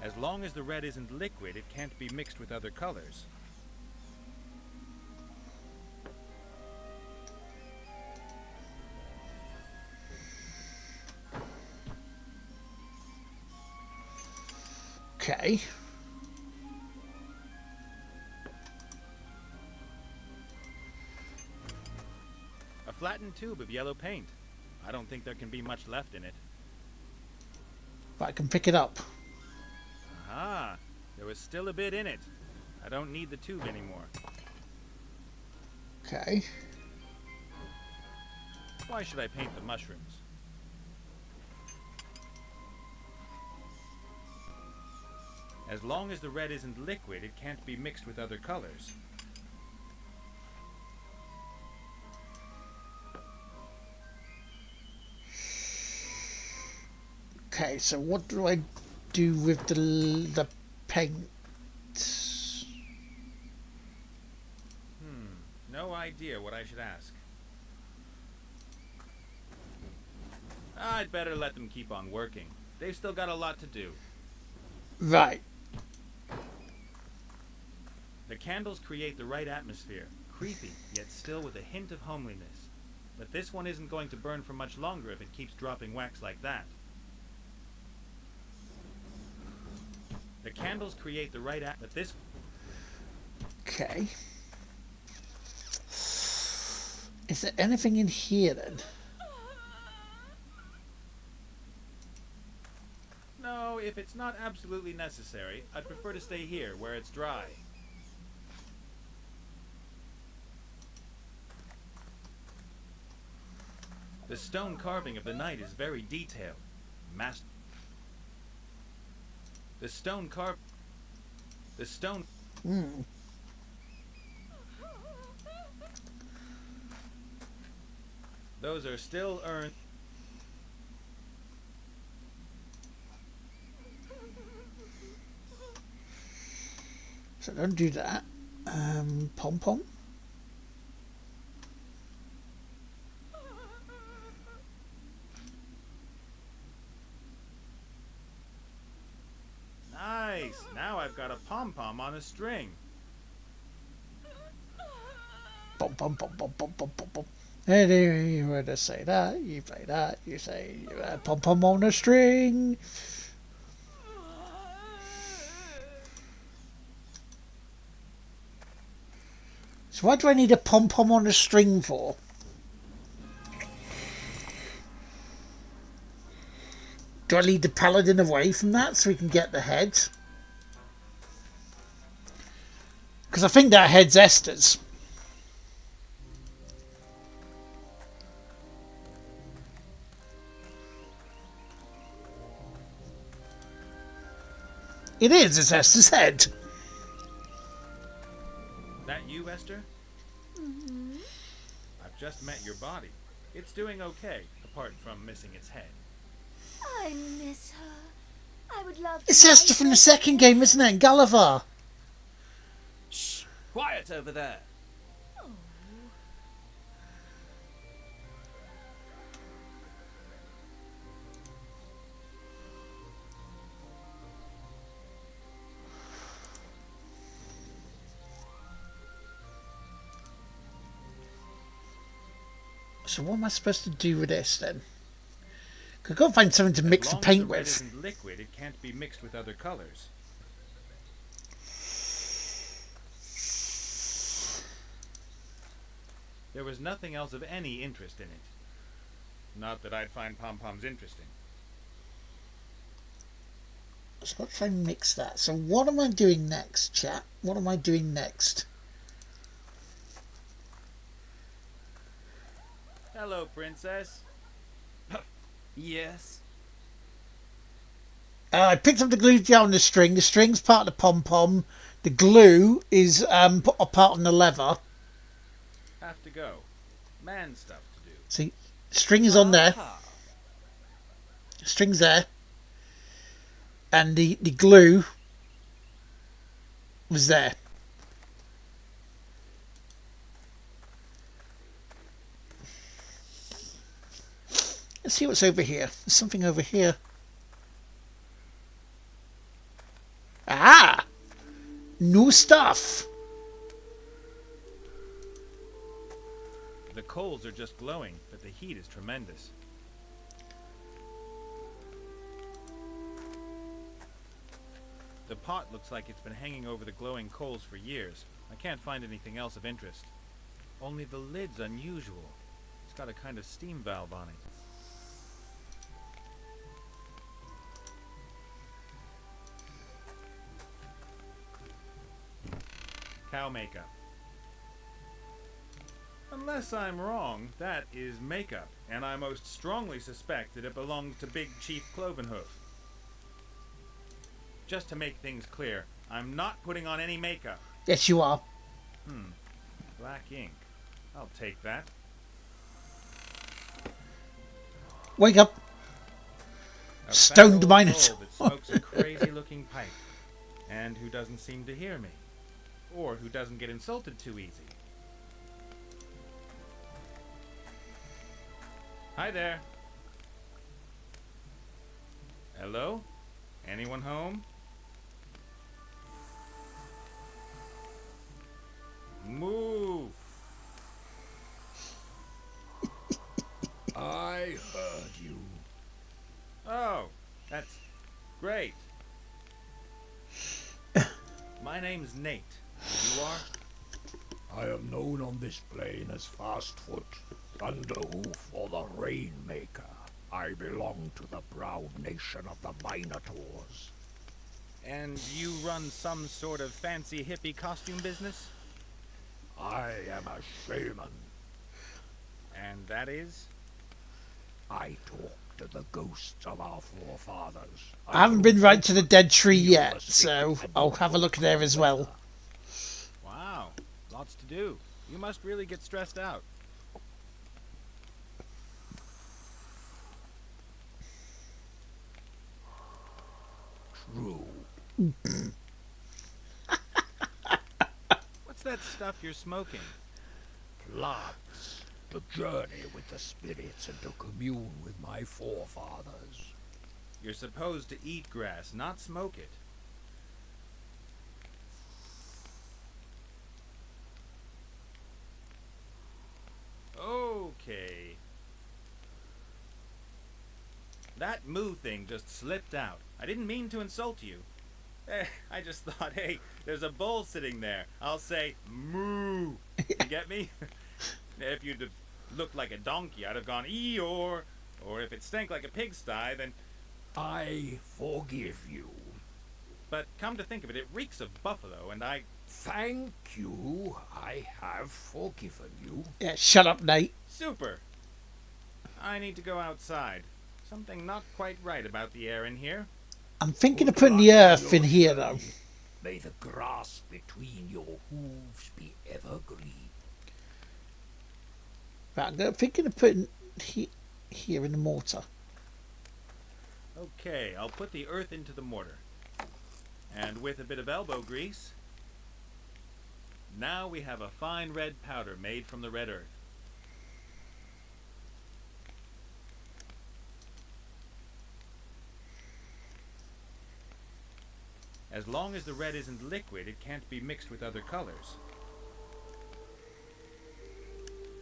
As long as the red isn't liquid, it can't be mixed with other colors. Okay. A flattened tube of yellow paint. I don't think there can be much left in it. But I can pick it up. Ah, there was still a bit in it. I don't need the tube anymore. Okay. Why should I paint the mushrooms? As long as the red isn't liquid, it can't be mixed with other colors. Okay, so what do I do with the paint? No idea what I should ask. I'd better let them keep on working. They've still got a lot to do. Right. The candles create the right atmosphere. Creepy, yet still with a hint of homeliness. But this one isn't going to burn for much longer if it keeps dropping wax like that. The candles create the right but this... Okay. Is there anything in here then? No, if it's not absolutely necessary, I'd prefer to stay here where it's dry. The stone carving of the knight is very detailed. The stone. Those are still earned. So don't do that. Pom pom. Nice. Now I've got a pom pom on a string. Pom pom pom pom pom pom pom pom. And you were to say that, you play that, you say pom pom on a string. So what do I need a pom pom on a string for? Do I lead the paladin away from that so we can get the head? Because I think that head's Esther's. It is, it's Esther's head. That you, Esther? Mm-hmm. I've just met your body. It's doing okay, apart from missing its head. I miss her. I would love to. It's Esther from the second game, isn't it? Gulliver. Shh! Quiet over there! Oh. So what am I supposed to do with this then? I've got to find something to mix the paint with. As long as the red isn't liquid, it can't be mixed with other colors. There was nothing else of any interest in it. Not that I'd find pom-poms interesting. So I've got to try and mix that. So what am I doing next, chat? What am I doing next? Hello, princess. Yes? I picked up the glue gel and the string. The string's part of the pom-pom. The glue is a part on the leather. Have to go. Man stuff to do. See, string is on there. String's there. And the glue was there. Let's see what's over here. There's something over here. Ah! New stuff! The coals are just glowing, but the heat is tremendous. The pot looks like it's been hanging over the glowing coals for years. I can't find anything else of interest. Only the lid's unusual. It's got a kind of steam valve on it. Cow makeup. Unless I'm wrong, that is makeup, and I most strongly suspect that it belonged to Big Chief Clovenhoof. Just to make things clear, I'm not putting on any makeup. Yes, you are. Black ink. I'll take that. Wake up. A Stoned fat old minotaur. bull that smokes a crazy-looking pipe, and who doesn't seem to hear me, or who doesn't get insulted too easy. Hi there. Hello? Anyone home? Move! I heard you. Oh, that's great. My name's Nate. You are? I am known on this plane as Fastfoot, Thunderhoof, or the Rainmaker. I belong to the proud nation of the Minotaurs. And you run some sort of fancy hippie costume business? I am a shaman. And that is? I talk to the ghosts of our forefathers. I haven't been right to the dead tree yet, so I'll have a look there as well. Wow, lots to do. You must really get stressed out. True. What's that stuff you're smoking? Plants. To journey with the spirits and to commune with my forefathers. You're supposed to eat grass, not smoke it. Okay. That moo thing just slipped out. I didn't mean to insult you. I just thought, hey, there's a bull sitting there. I'll say, moo. You get me? If you'd have looked like a donkey, I'd have gone, Eeyore. Or if it stank like a pigsty, then... I forgive you. But come to think of it, it reeks of buffalo, and I... Thank you. I have forgiven you. Yeah, shut up, Nate. Super. I need to go outside. Something not quite right about the air in here. I'm thinking of putting the earth in here, though. May the grass between your hooves be evergreen. Right, I'm thinking of putting here in the mortar. Okay, I'll put the earth into the mortar. And with a bit of elbow grease, now we have a fine red powder made from the red earth. As long as the red isn't liquid, it can't be mixed with other colors.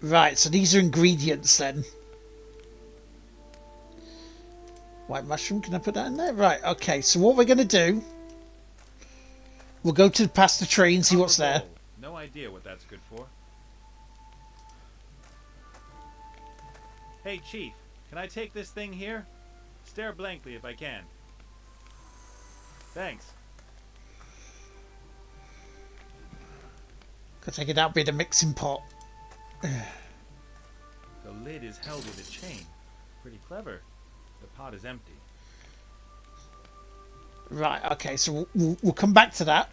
Right, so these are ingredients then. White mushroom, can I put that in there? Right, okay, so what we're going to do, we'll go to past the tree and see what's there. No idea what that's good for. Hey, Chief, can I take this thing here? Stare blankly if I can. Thanks. Could take it out, be the mixing pot. The lid is held with a chain. Pretty clever. The pot is empty. Right, okay, so we'll come back to that.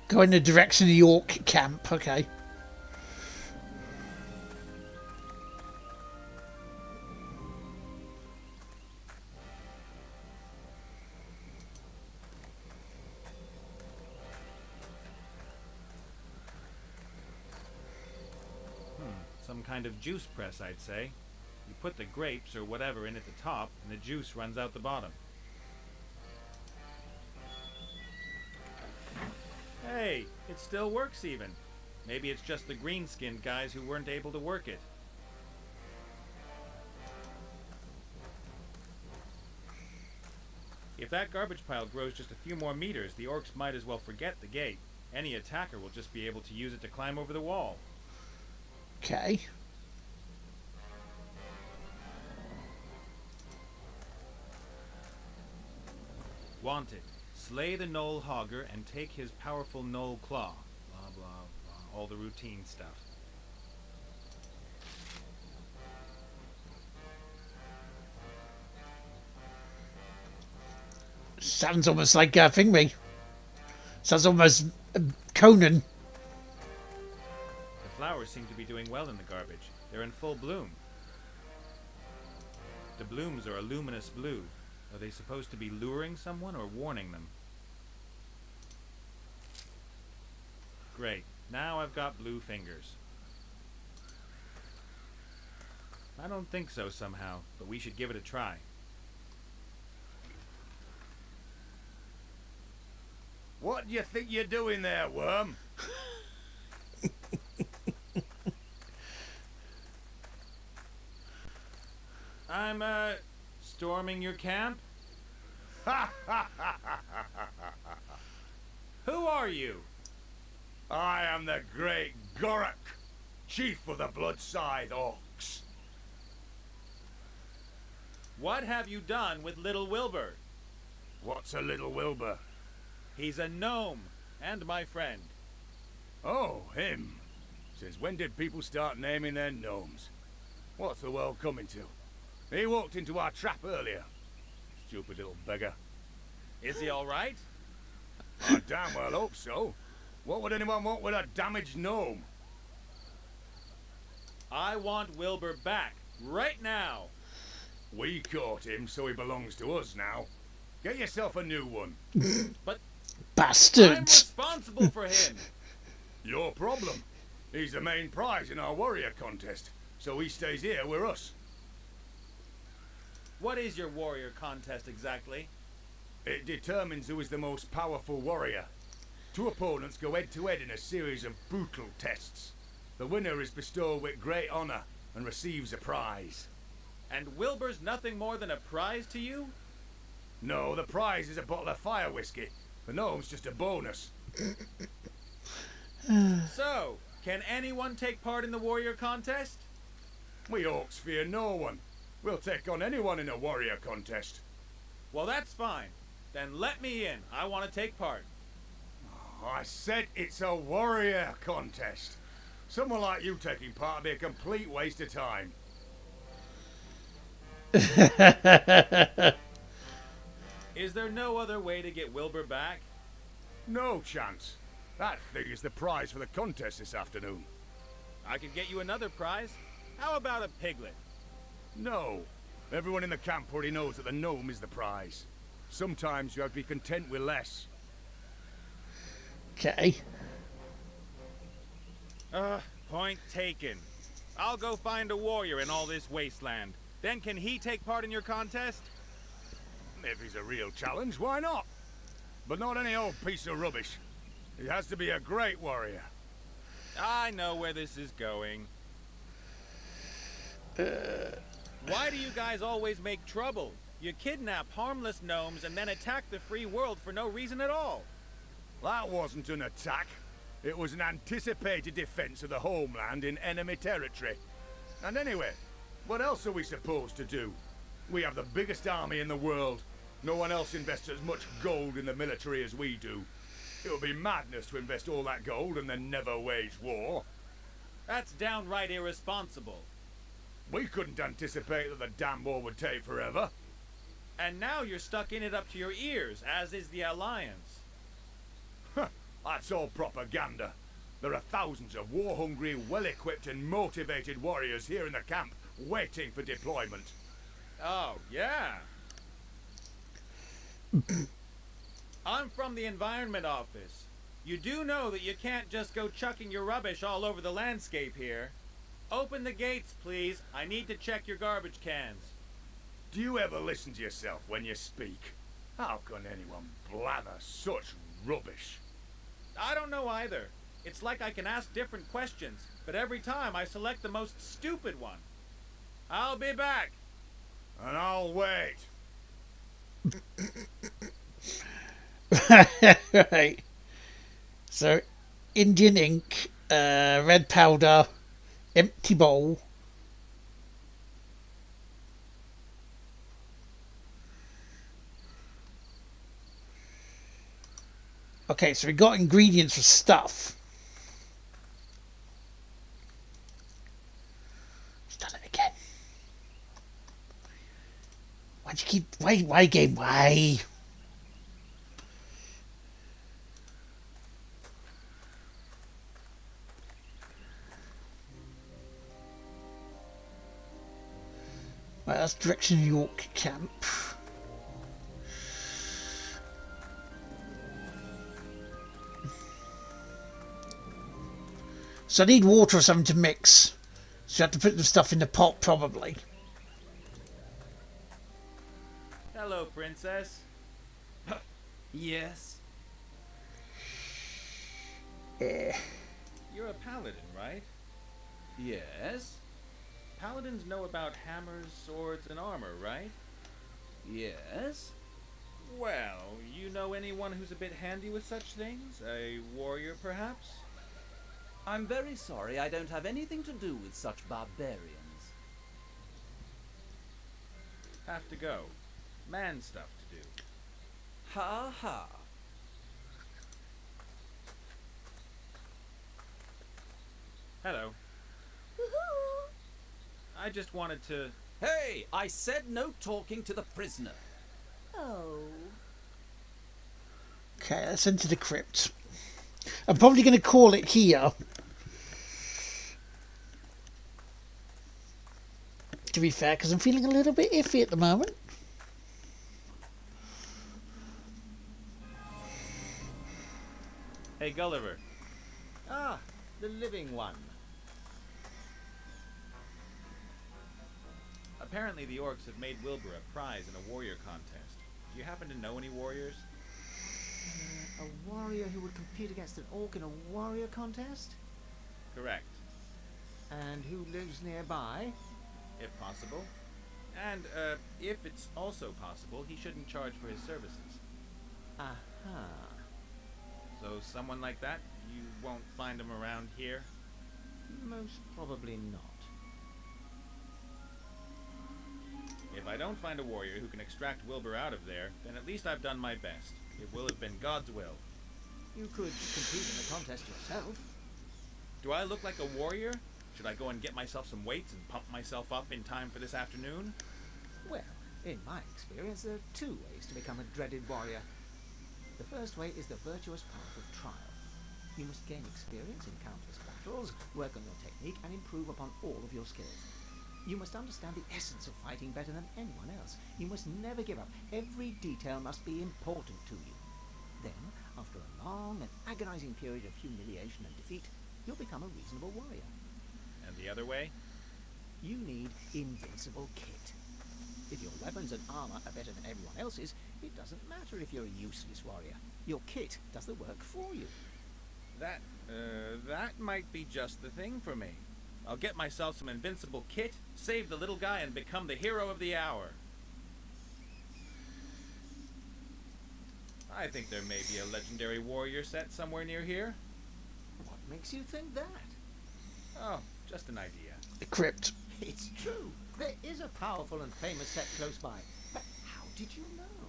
Go in the direction of the York camp, okay. Some kind of juice press, I'd say. You put the grapes or whatever in at the top, and the juice runs out the bottom. Hey, it still works even. Maybe it's just the green-skinned guys who weren't able to work it. If that garbage pile grows just a few more meters, the orcs might as well forget the gate. Any attacker will just be able to use it to climb over the wall. Okay. Wanted. Slay the Knoll Hogger and take his powerful Knoll Claw. Blah, blah, blah. All the routine stuff. Sounds almost like Thingy. Sounds almost Conan. The flowers seem to be doing well in the garbage. They're in full bloom. The blooms are a luminous blue. Are they supposed to be luring someone or warning them? Great. Now I've got blue fingers. I don't think so somehow, but we should give it a try. What do you think you're doing there, worm? I'm, storming your camp? Who are you? I am the great Gorak, chief of the Bloodside Orcs. What have you done with little Wilbur? What's a little Wilbur? He's a gnome, and my friend. Oh, him. Since when did people start naming their gnomes? What's the world coming to? He walked into our trap earlier. Stupid little beggar. Is he alright? I damn well hope so. What would anyone want with a damaged gnome? I want Wilbur back, right now. We caught him, so he belongs to us now. Get yourself a new one. But I'm Bastards. responsible for him. Your problem. He's the main prize in our warrior contest, so he stays here with us. What is your warrior contest exactly? It determines who is the most powerful warrior. Two opponents go head-to-head in a series of brutal tests. The winner is bestowed with great honor and receives a prize. And Wilbur's nothing more than a prize to you? No, the prize is a bottle of fire whiskey. The gnome's just a bonus. So, can anyone take part in the warrior contest? We orcs fear no one. We'll take on anyone in a warrior contest. Well, that's fine. Then let me in. I want to take part. I said it's a warrior contest. Someone like you taking part would be a complete waste of time. Is there no other way to get Wilbur back? No chance. That thing is the prize for the contest this afternoon. I could get you another prize. How about a piglet? No. Everyone in the camp already knows that the gnome is the prize. Sometimes you have to be content with less. Okay. Point taken. I'll go find a warrior in all this wasteland. Then can he take part in your contest? If he's a real challenge, why not? But not any old piece of rubbish. He has to be a great warrior. I know where this is going. Why do you guys always make trouble? You kidnap harmless gnomes and then attack the free world for no reason at all. That wasn't an attack. It was an anticipated defense of the homeland in enemy territory. And anyway, what else are we supposed to do? We have the biggest army in the world. No one else invests as much gold in the military as we do. It would be madness to invest all that gold and then never wage war. That's downright irresponsible. We couldn't anticipate that the damn war would take forever. And now you're stuck in it up to your ears, as is the Alliance. That's all propaganda. There are thousands of war-hungry, well-equipped and motivated warriors here in the camp, waiting for deployment. Oh, yeah. I'm from the Environment Office. You do know that you can't just go chucking your rubbish all over the landscape here. Open the gates, please. I need to check your garbage cans. Do you ever listen to yourself when you speak? How can anyone blather such rubbish? I don't know either. It's like I can ask different questions, but every time I select the most stupid one. I'll be back. And I'll wait. Right. So, Indian ink, red powder, empty bowl. Okay, so we got ingredients for stuff. He's done it again. Why'd you keep... Why game? Why? Right, that's direction York camp. So I need water or something to mix. So you have to put the stuff in the pot, probably. Hello, Princess. Yes? You're a paladin, right? Yes? Paladins know about hammers, swords, and armor, right? Yes? Well, you know anyone who's a bit handy with such things? A warrior, perhaps? I'm very sorry I don't have anything to do with such barbarians. Have to go. Man stuff to do. Ha ha. Hello. Woohoo! I just wanted to... Hey, I said no talking to the prisoner. Oh. Okay, let's enter the crypt. I'm probably going to call it here. To be fair, because I'm feeling a little bit iffy at the moment. Hey, Gulliver. Ah, the living one. Apparently the orcs have made Wilbur a prize in a warrior contest. Do you happen to know any warriors? A warrior who would compete against an orc in a warrior contest? Correct. And who lives nearby? If possible. And, if it's also possible, he shouldn't charge for his services. Aha. So someone like that, you won't find him around here? Most probably not. If I don't find a warrior who can extract Wilbur out of there, then at least I've done my best. It will have been God's will. You could compete in the contest yourself. Do I look like a warrior? Should I go and get myself some weights and pump myself up in time for this afternoon? Well, in my experience, there are two ways to become a dreaded warrior. The first way is the virtuous path of trial. You must gain experience in countless battles, work on your technique, and improve upon all of your skills. You must understand the essence of fighting better than anyone else. You must never give up. Every detail must be important to you. Then, after a long and agonizing period of humiliation and defeat, you'll become a reasonable warrior. And the other way? You need invincible kit. If your weapons and armor are better than everyone else's, it doesn't matter if you're a useless warrior. Your kit does the work for you. That might be just the thing for me. I'll get myself some invincible kit, save the little guy, and become the hero of the hour. I think there may be a legendary warrior set somewhere near here. What makes you think that? Oh, just an idea. The crypt. It's true. There is a powerful and famous set close by. But how did you know?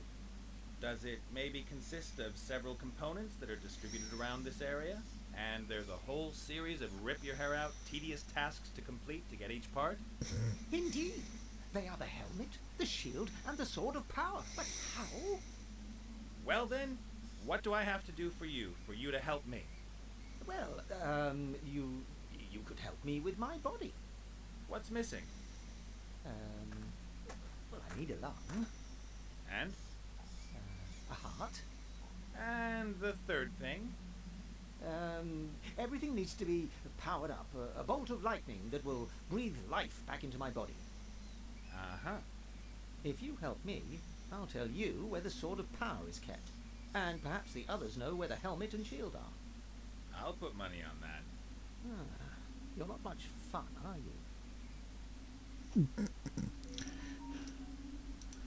Does it maybe consist of several components that are distributed around this area? And there's a whole series of rip-your-hair-out, tedious tasks to complete to get each part? Indeed. They are the helmet, the shield, and the sword of power. But how? Well then, what do I have to do for you to help me? Well, you could help me with my body. What's missing? Well, I need a lung. And? A heart. And the third thing? Everything needs to be powered up. A bolt of lightning that will breathe life back into my body. Uh-huh. If you help me, I'll tell you where the sword of power is kept. And perhaps the others know where the helmet and shield are. I'll put money on that. You're not much fun, are you?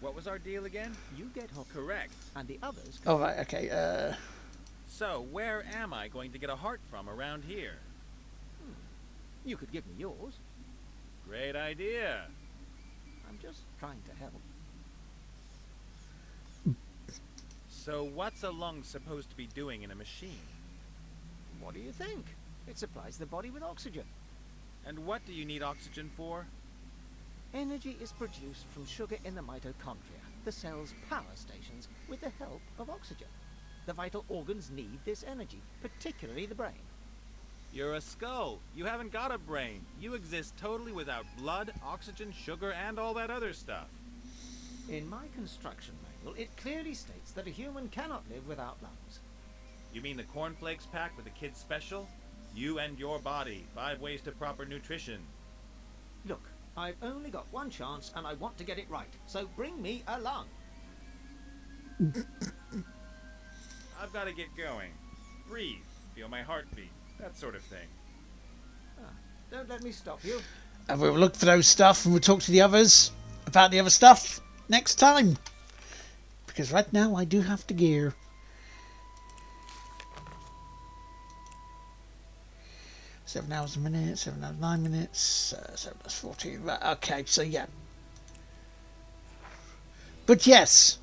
What was our deal again? You get hot. Correct. And the others... Oh, right, okay, So, where am I going to get a heart from around here? You could give me yours. Great idea. I'm just trying to help. So, what's a lung supposed to be doing in a machine? What do you think? It supplies the body with oxygen. And what do you need oxygen for? Energy is produced from sugar in the mitochondria, the cell's power stations, with the help of oxygen. The vital organs need this energy, particularly the brain. You're a skull. You haven't got a brain. You exist totally without blood, oxygen, sugar, and all that other stuff. In my construction manual, it clearly states that a human cannot live without lungs. You mean the cornflakes pack with the kids' special? You and your body. 5 ways to proper nutrition. Look, I've only got one chance and I want to get it right, so bring me a lung. I've got to get going. Breathe. Feel my heartbeat. That sort of thing. Don't let me stop you. and we'll look for those stuff and we'll talk to the others about the other stuff next time. Because right now I do have to gear. Seven hours a minute, 7 hours 9 minutes, 7 plus 14. Right, okay, so yeah. But yes,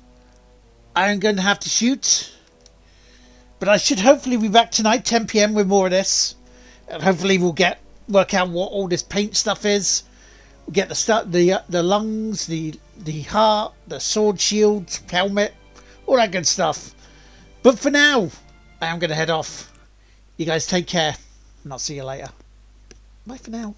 I am going to have to shoot. But I should hopefully be back tonight, 10 PM with more of this. And hopefully we'll get work out what all this paint stuff is. We'll get the stuff, the lungs, the heart, the sword shield, helmet, all that good stuff. But for now, I am going to head off. You guys take care, and I'll see you later. Bye for now.